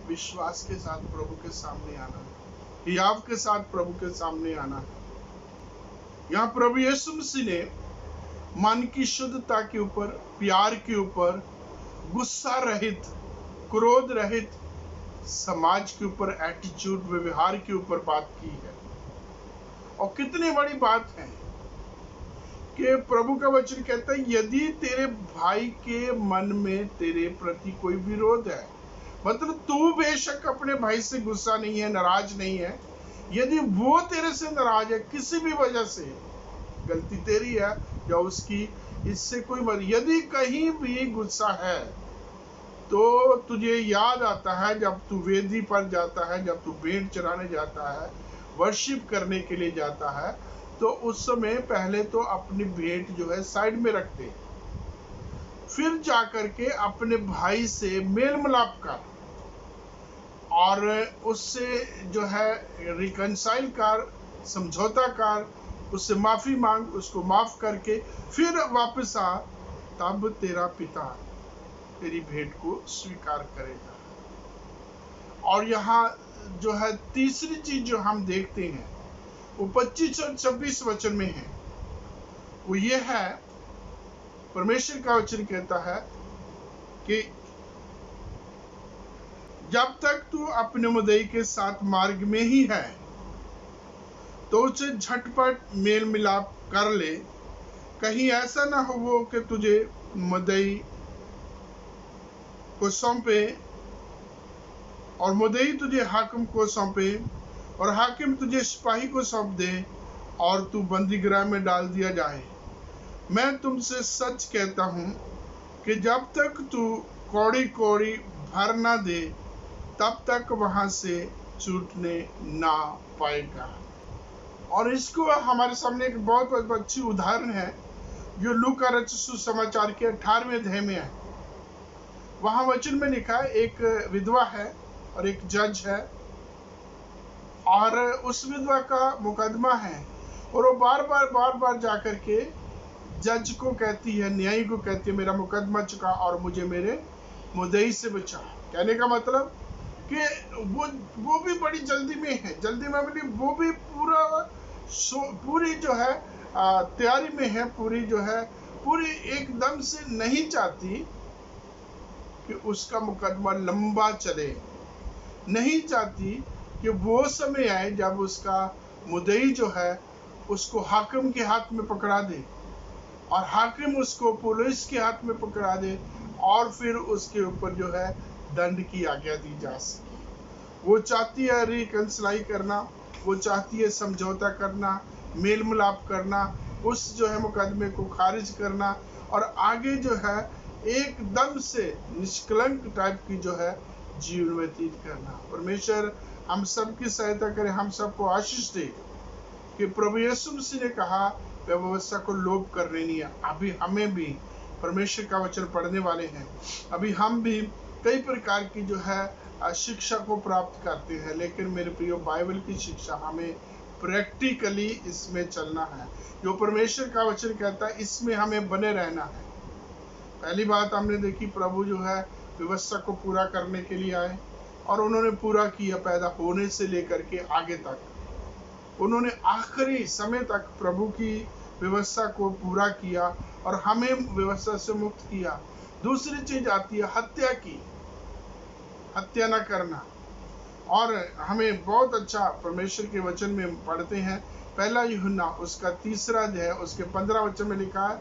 विश्वास के साथ प्रभु के सामने आना है, हियाव के साथ प्रभु के सामने आना है। यहाँ प्रभु यीशु मसीह ने मन की शुद्धता के ऊपर, प्यार के ऊपर, गुस्सा रहित, क्रोध रहित समाज के ऊपर, एटीट्यूड, व्यवहार के ऊपर बात की है। और कितनी बड़ी बात है कि प्रभु का वचन कहता है यदि तेरे भाई के मन में तेरे प्रति कोई विरोध है, मतलब तू बेशक अपने भाई से गुस्सा नहीं है, नाराज नहीं है, यदि वो तेरे से नाराज है किसी भी वजह से, गलती तेरी है या उसकी, इससे कोई यदि कहीं भी गुस्सा है, तो तुझे याद आता है जब तू वेदी पर जाता है, जब तू भेंट चढ़ाने जाता है, वर्शिप करने के लिए जाता है, तो उस समय पहले तो अपनी भेंट जो है साइड में रखते, फिर जाकर के अपने भाई से मेल मिलाप कर और उससे जो है रिकंसाइल कर, समझौता कर, उससे माफी मांग, उसको माफ करके फिर वापस आ, तब तेरा पिता तेरी भेंट को स्वीकार करेगा। और यहाँ जो है तीसरी चीज जो हम देखते हैं वो 25 और 26 वचन में है, वो ये है, परमेश्वर का वचन कहता है कि जब तक तू अपने मुद्दई के साथ मार्ग में ही है तो उसे झटपट मेल मिलाप कर ले, कहीं ऐसा ना हो वो कि तुझे मुद्दई को सौंपे और मुद्दई तुझे हाकिम को सौंपे और हाकिम तुझे सिपाही को सौंप दे और तू बंदीगृह में डाल दिया जाए। मैं तुमसे सच कहता हूँ कि जब तक तू कौड़ी कौड़ी भर ना दे तब तक वहां से छूटने ना पाएगा। और इसको हमारे सामने एक बहुत अच्छी उदाहरण है जो लूका रचित सुसमाचार के 18वें अध्याय में है। वहां वचन में लिखा है, एक विधवा है और एक जज है और उस विधवा का मुकदमा है और वो बार बार जाकर के जज को कहती है, न्यायी को कहती है, मेरा मुकदमा चुका और मुझे मेरे मुद्दई से बचा। कहने का मतलब कि वो भी बड़ी जल्दी में है, जल्दी में बोली वो भी पूरी जो है तैयारी में है, पूरी जो है पूरी एकदम से नहीं चाहती कि उसका मुकदमा लंबा चले, नहीं चाहती कि वो समय आए जब उसका मुद्दई जो है उसको हाकिम के हाथ में पकड़ा दे और हाकिम उसको पुलिस के हाथ में पकड़ा दे और फिर उसके ऊपर जो है दंड की आज्ञा दी जा सके। वो चाहती है रिकंसिलाई करना, वो चाहती है समझौता करना, मेल मिलाप करना, उस जो है मुकदमे को खारिज करना और आगे जो है एकदम से निष्कलंक टाइप की जो है जीवन व्यतीत करना। परमेश्वर हम सबकी सहायता करे, हम सबको आशीष दे कि प्रभु यीशु मसीह ने कहा व्यवस्था को लोप करने नहीं है। अभी हमें भी परमेश्वर का वचन पढ़ने वाले हैं, अभी हम भी कई प्रकार की जो है शिक्षा को प्राप्त करते हैं, लेकिन मेरे प्रियो बाइबल की शिक्षा हमें प्रैक्टिकली इसमें चलना है। जो परमेश्वर का वचन कहता है इसमें हमें बने रहना है। पहली बात हमने देखी, प्रभु जो है व्यवस्था को पूरा करने के लिए आए और उन्होंने पूरा किया। पैदा होने से लेकर के आगे तक उन्होंने आखिरी समय तक प्रभु की व्यवस्था को पूरा किया और हमें व्यवस्था से मुक्त किया। दूसरी चीज आती है हत्या की, हत्या न करना। और हमें बहुत अच्छा परमेश्वर के वचन में पढ़ते हैं, पहला यूहन्ना उसका 3 अध्याय उसके 15 वचन में लिखा है,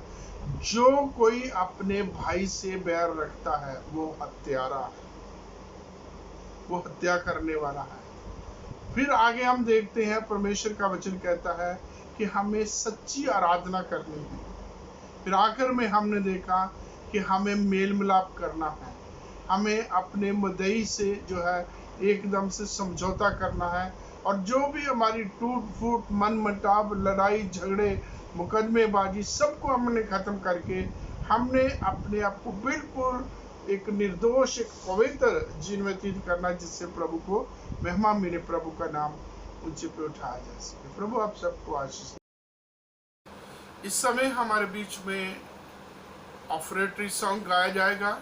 जो कोई अपने भाई से बैर रखता है वो हत्यारा है, वो हत्या करने वाला है। फिर आगे हम देखते हैं परमेश्वर का वचन कहता है कि हमें सच्ची आराधना करनी है। फिर आखिर में हमने देखा कि हमें मेल मिलाप करना है, हमें अपने मुद्दई से जो है एकदम से समझौता करना है और जो भी हमारी टूट फूट मन मुटाव लड़ाई झगड़े मुकदमेबाजी सबको हमने खत्म करके हमने अपने आप को बिल्कुल एक निर्दोष एक पवित्र जीवन व्यतीत करना, जिससे प्रभु को महिमा मिले, प्रभु का नाम ऊंचे पे उठाया जा सके। प्रभु आप सबको आशीष दे। इस समय हमारे बीच में ऑफरेटरी सॉन्ग गाया जाएगा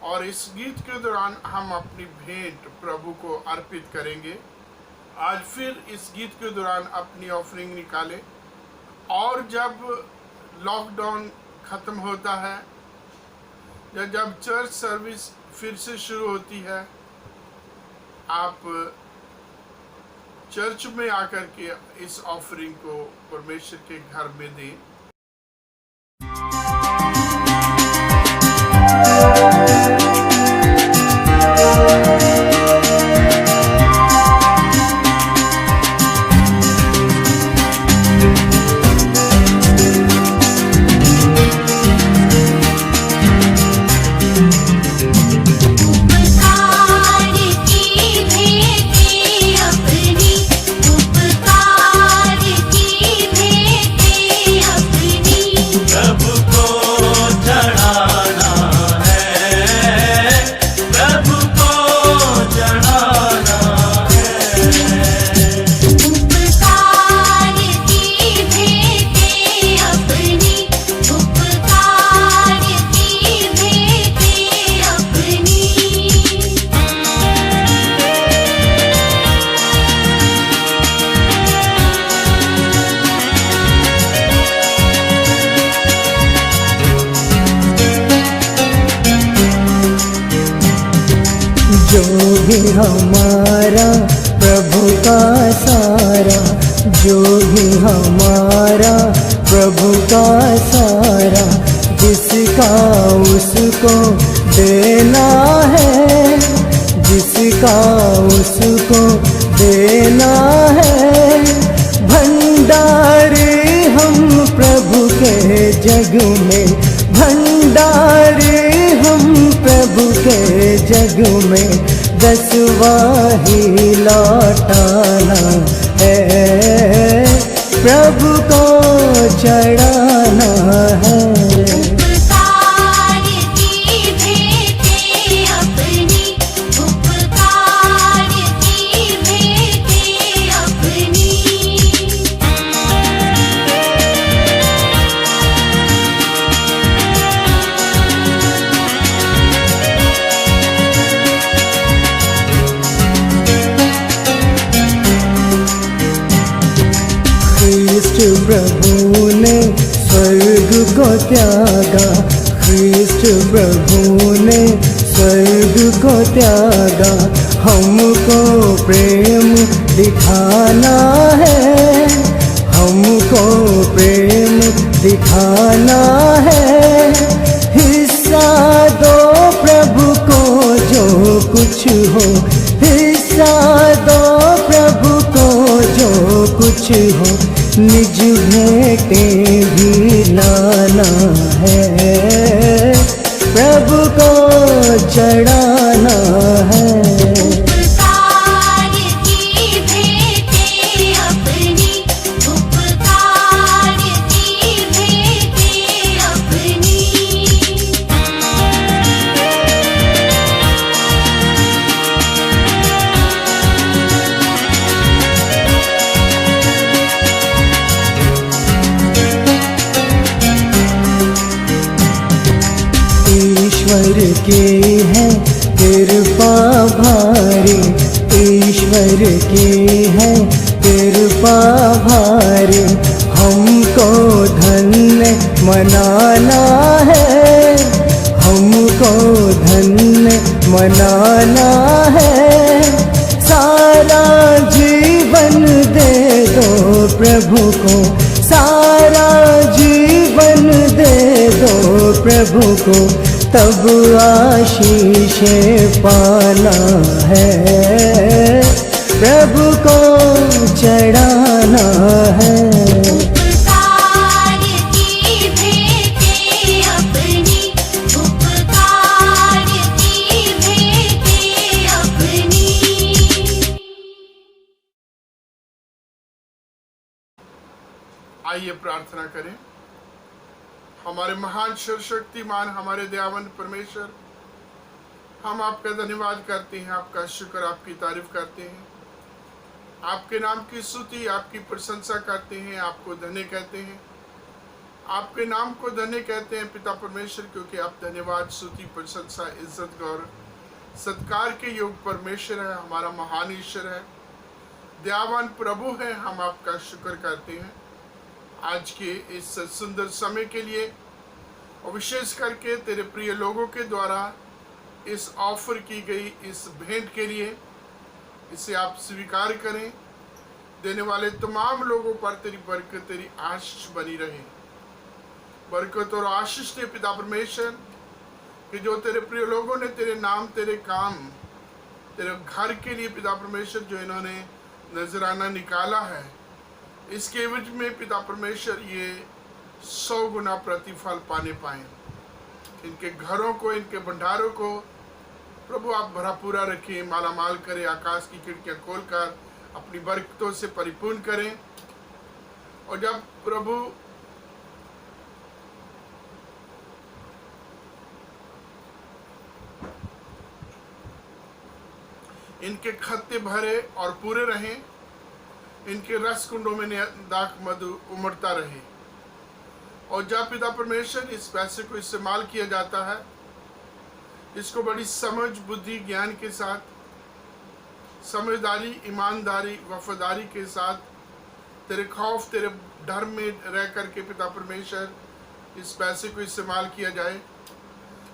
और इस गीत के दौरान हम अपनी भेंट प्रभु को अर्पित करेंगे। आज फिर इस गीत के दौरान अपनी ऑफरिंग निकालें और जब लॉकडाउन खत्म होता है या जब चर्च सर्विस फिर से शुरू होती है, आप चर्च में आकर के इस ऑफरिंग को परमेश्वर के घर में दें। हमारा प्रभु का सारा, जो भी हमारा प्रभु का सारा, जिसका उसको देना है, जिसका उसको देना है। भंडारे हम प्रभु के जग में, भंडारे हम प्रभु के जग में, 10वां ही लौटाना है, प्रभु को चढ़ाना है। प्रभु ने स्वर्ग को त्यागा, ख्रिस्ट प्रभु ने स्वर्ग को त्यागा। हमको प्रेम दिखाना है, हमको प्रेम दिखाना है। हिस्सा दो प्रभु को जो कुछ हो, हिस्सा दो प्रभु को जो कुछ हो। निज भेंटें भी लाना है, प्रभु को चढ़ाना है। ईश्वर की है कृपा भारी, ईश्वर की है कृपा भारी। हमको धन्य मनाना है, हमको धन्य मनाना है। सारा जीवन दे दो प्रभु को, सारा जीवन दे दो प्रभु को। तब आशीष पाना है, प्रभु को चढ़ाना है। आइए प्रार्थना करें। हमारे महान सर्वशक्तिमान, हमारे दयावान परमेश्वर, हम आपका धन्यवाद करते हैं, आपका शुक्र, आपकी तारीफ करते हैं, आपके नाम की स्तुति, आपकी प्रशंसा करते हैं, आपको धन्य कहते हैं, आपके नाम को धन्य कहते हैं पिता परमेश्वर, क्योंकि आप धन्यवाद, स्तुति, प्रशंसा, इज्जत, गौरव, सत्कार के योग परमेश्वर है, हमारा महान ईश्वर है, दयावान प्रभु है। हम आपका शुक्र करते हैं आज के इस सुंदर समय के लिए, और विशेष करके तेरे प्रिय लोगों के द्वारा इस ऑफर की गई इस भेंट के लिए। इसे आप स्वीकार करें। देने वाले तमाम लोगों पर तेरी बरकत, तेरी आशीष बनी रहे। बरकत और आशीष दे पिता परमेश्वर, कि जो तेरे प्रिय लोगों ने तेरे नाम, तेरे काम, तेरे घर के लिए पिता परमेश्वर जो इन्होंने नजराना निकाला है, इसके एवज में पिता परमेश्वर ये 100 गुना प्रतिफल पाने पाए। इनके घरों को, इनके भंडारों को प्रभु आप भरा पूरा रखें, माला माल करें, आकाश की खिड़कियां खोलकर अपनी बरकतों से परिपूर्ण करें। और जब प्रभु इनके खत्ते भरे और पूरे रहें, इनके रस कुंडों में दाख मधु उमड़ता रहे। और जब पिता परमेश्वर इस पैसे को इस्तेमाल किया जाता है, इसको बड़ी समझ, बुद्धि, ज्ञान के साथ, समझदारी, ईमानदारी, वफादारी के साथ, तेरे खौफ, तेरे डर में रह करके पिता परमेश्वर इस पैसे को इस्तेमाल किया जाए,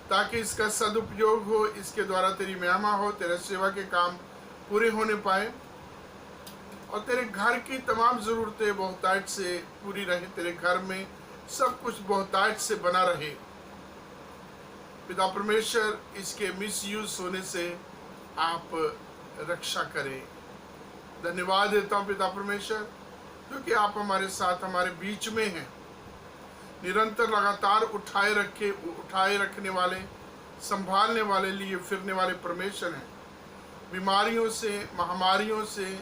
ताकि इसका सदुपयोग हो, इसके द्वारा तेरी महिमा हो, तेरे सेवा के काम पूरे होने पाए, और तेरे घर की तमाम ज़रूरतें बहुतायत से पूरी रहे, तेरे घर में सब कुछ बहुतायत से बना रहे। पिता परमेश्वर, इसके मिसयूज होने से आप रक्षा करें। धन्यवाद देता हूँ पिता परमेश्वर, क्योंकि आप हमारे साथ, हमारे बीच में हैं। निरंतर लगातार उठाए रखने वाले, संभालने वाले, लिए फिरने वाले परमेश्वर हैं। बीमारियों से, महामारियों से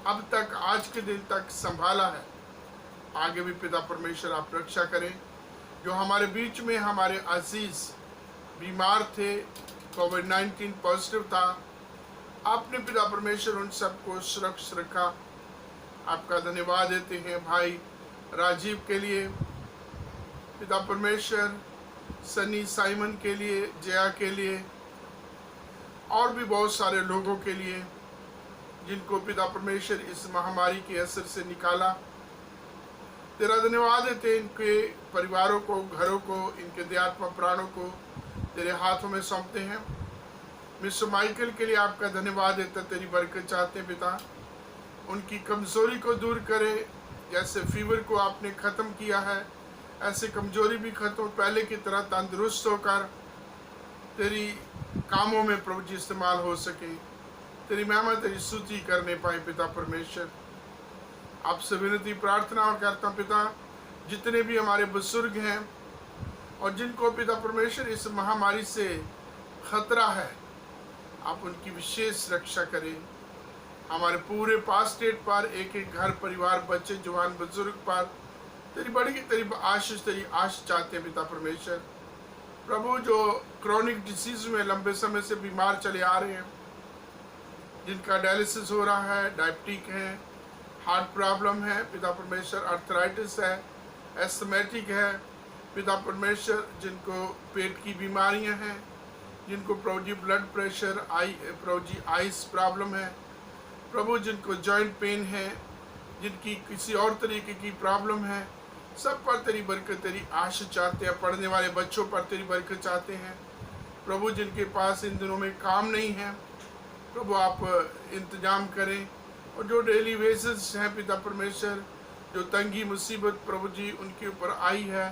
अब तक, आज के दिन तक संभाला है। आगे भी पिता परमेश्वर आप रक्षा करें। जो हमारे बीच में हमारे अजीज बीमार थे, कोविड-19 पॉजिटिव था, आपने पिता परमेश्वर उन सबको सुरक्षित रखा। आपका धन्यवाद देते हैं भाई राजीव के लिए, पिता परमेश्वर सनी साइमन के लिए, जया के लिए, और भी बहुत सारे लोगों के लिए जिनको पिता परमेश्वर इस महामारी के असर से निकाला। तेरा धन्यवाद देते इनके परिवारों को, घरों को, इनके देहात्मा प्राणों को तेरे हाथों में सौंपते हैं। मिस्टर माइकल के लिए आपका धन्यवाद देते, तेरी बरकत चाहते हैं पिता, उनकी कमजोरी को दूर करे। जैसे फीवर को आपने ख़त्म किया है, ऐसे कमजोरी भी खत्म, पहले की तरह तंदुरुस्त होकर तेरी कामों में प्रभु जी इस्तेमाल हो सके, तेरी महिमा, तेरी स्तुति करने पाए पिता परमेश्वर। आपसे विनती प्रार्थना करता हूँ पिता, जितने भी हमारे बुजुर्ग हैं और जिनको पिता परमेश्वर इस महामारी से खतरा है, आप उनकी विशेष रक्षा करें। हमारे पूरे पास स्टेट पर एक एक घर, परिवार, बच्चे, जवान, बुजुर्ग पर तेरी बड़ी तेरी आशीष चाहते हैं पिता परमेश्वर। प्रभु जो क्रॉनिक डिसीज में लंबे समय से बीमार चले आ रहे हैं, जिनका डायलिसिस हो रहा है, डायबिटिक है, हार्ट प्रॉब्लम है पिता परमेश्वर, अर्थराइटिस है, एस्थमेटिक है पिता परमेश्वर, जिनको पेट की बीमारियां हैं, जिनको प्रभु जी ब्लड प्रेशर, प्रभु जी आइस प्रॉब्लम है प्रभु, जिनको जॉइंट पेन है, जिनकी किसी और तरीके की प्रॉब्लम है, सब पर तेरी बरकत, तेरी आशीष चाहते हैं। पढ़ने वाले बच्चों पर तेरी बरकत चाहते हैं प्रभु, जिनके पास इन दिनों में काम नहीं है प्रभु, आप इंतजाम करें। और जो डेली वेजेस हैं पिता परमेश्वर, जो तंगी मुसीबत प्रभु जी उनके ऊपर आई है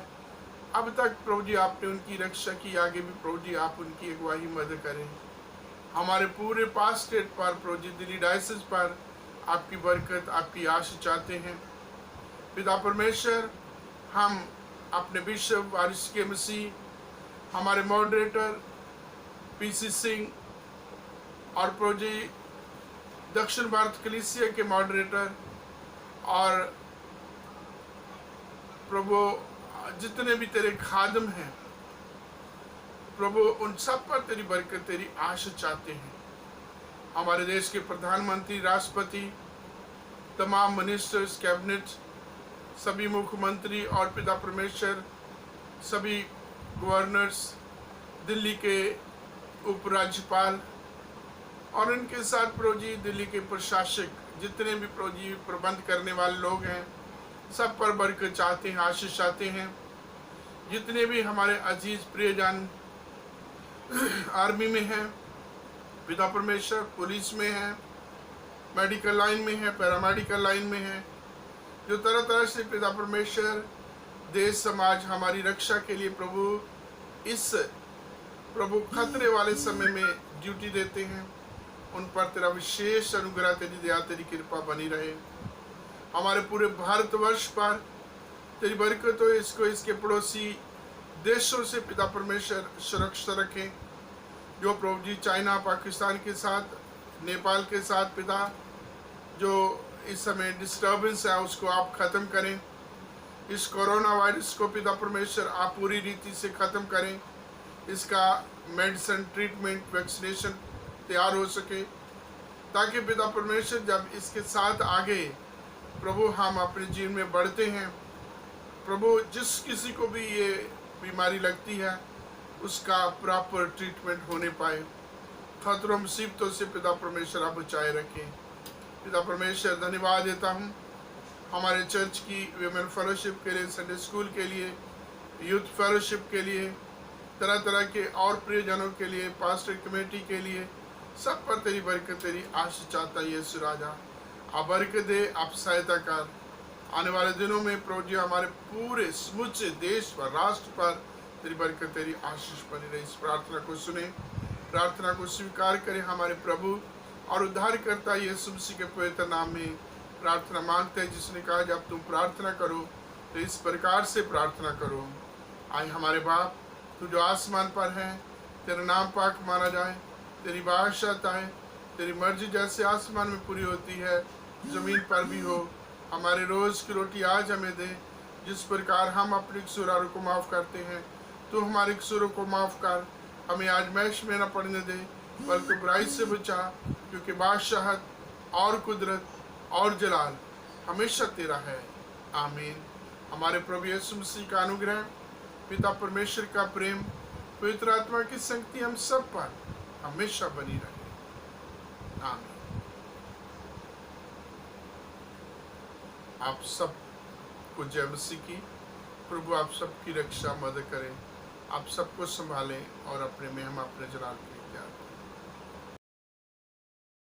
अब तक प्रभु जी, आपने उनकी रक्षा की, आगे भी प्रभु जी आप उनकी अगुवाई मदद करें। हमारे पूरे पास स्टेट पर प्रभु जी, दिल्ली डायसिस पर आपकी बरकत, आपकी आशीष चाहते हैं पिता परमेश्वर। हम अपने बिशप वारिस के मसीह, हमारे मॉडरेटर पीसी सिंह और प्रभु जी दक्षिण भारत कलीसिया के मॉडरेटर और प्रभु जितने भी तेरे खादम हैं प्रभु, उन सब पर तेरी बरकत, तेरी आशीष चाहते हैं। हमारे देश के प्रधानमंत्री, राष्ट्रपति, तमाम मिनिस्टर्स, कैबिनेट, सभी मुख्यमंत्री और पिता परमेश्वर सभी गवर्नर्स, दिल्ली के उपराज्यपाल और इनके साथ प्रभु जी दिल्ली के प्रशासक, जितने भी प्रभु जी प्रबंध करने वाले लोग हैं, सब पर बरकत चाहते हैं, आशीष चाहते हैं। जितने भी हमारे अजीज प्रियजन आर्मी में हैं पिता परमेश्वर, पुलिस में हैं, मेडिकल लाइन में हैं, पैरामेडिकल लाइन में हैं, जो तरह तरह से पिता परमेश्वर देश समाज हमारी रक्षा के लिए प्रभु इस प्रभु खतरे वाले समय में ड्यूटी देते हैं, उन पर तेरा विशेष अनुग्रह, तेरी दया, तेरी कृपा बनी रहे। हमारे पूरे भारतवर्ष पर तेरी बरकत हो, इसको इसके पड़ोसी देशों से पिता परमेश्वर सुरक्षा रखें। जो प्रभु जी चाइना, पाकिस्तान के साथ, नेपाल के साथ पिता जो इस समय डिस्टर्बेंस है उसको आप ख़त्म करें। इस कोरोना वायरस को पिता परमेश्वर आप पूरी रीति से ख़त्म करें। इसका मेडिसिन, ट्रीटमेंट, वैक्सीनेशन तैयार हो सके, ताकि पिता परमेश्वर जब इसके साथ आगे प्रभु हम अपने जीवन में बढ़ते हैं प्रभु, जिस किसी को भी ये बीमारी लगती है उसका प्रॉपर ट्रीटमेंट होने पाए। खतरों मुसीबतों से पिता परमेश्वर आप बचाए रखें। पिता परमेश्वर धन्यवाद देता हूँ हमारे चर्च की विमेन फेलोशिप के लिए, संडे स्कूल के लिए, यूथ फेलोशिप के लिए, तरह तरह के और प्रियजनों के लिए, पास्टर कमेटी के लिए, सब पर तेरी बरकत, तेरी आशीष चाहता है यीशु राजा। आप बरकत दे, आप सहायता कर। आने वाले दिनों में प्रभु जी हमारे पूरे समूचे देश पर, राष्ट्र पर तेरी बरकत, तेरी आशीष बनी रही। इस प्रार्थना को सुने, प्रार्थना को स्वीकार करें हमारे प्रभु और उद्धारकर्ता यीशु मसीह के पवित्र नाम में प्रार्थना मांगते हैं, जिसने कहा जब तुम प्रार्थना करो तो इस प्रकार से प्रार्थना करो। आए हमारे बाप, तू जो आसमान पर है, तेरा नाम पाक माना जाए, तेरी बादशाहत आए, तेरी मर्जी जैसे आसमान में पूरी होती है ज़मीन पर भी हो। हमारे रोज़ की रोटी आज हमें दे, जिस प्रकार हम अपने कसूरों को माफ़ करते हैं, तो हमारे कसूरों को माफ़ कर। हमें आज मैश में न पड़ने दे, बल्कि बुराई से बचा, क्योंकि बादशाहत और कुदरत और जलाल हमेशा तेरा है। आमीन। हमारे प्रभु यीशु मसीह का अनुग्रह, पिता परमेश्वर का प्रेम, पवित्र आत्मा की संगति हम सब पर हमेशा बनी रहे। आमीन। आप सब सबको जय मसीह की। प्रभु आप सबकी रक्षा मदद करें, आप सबको संभालें और अपने महिमा अपने जलाल करें।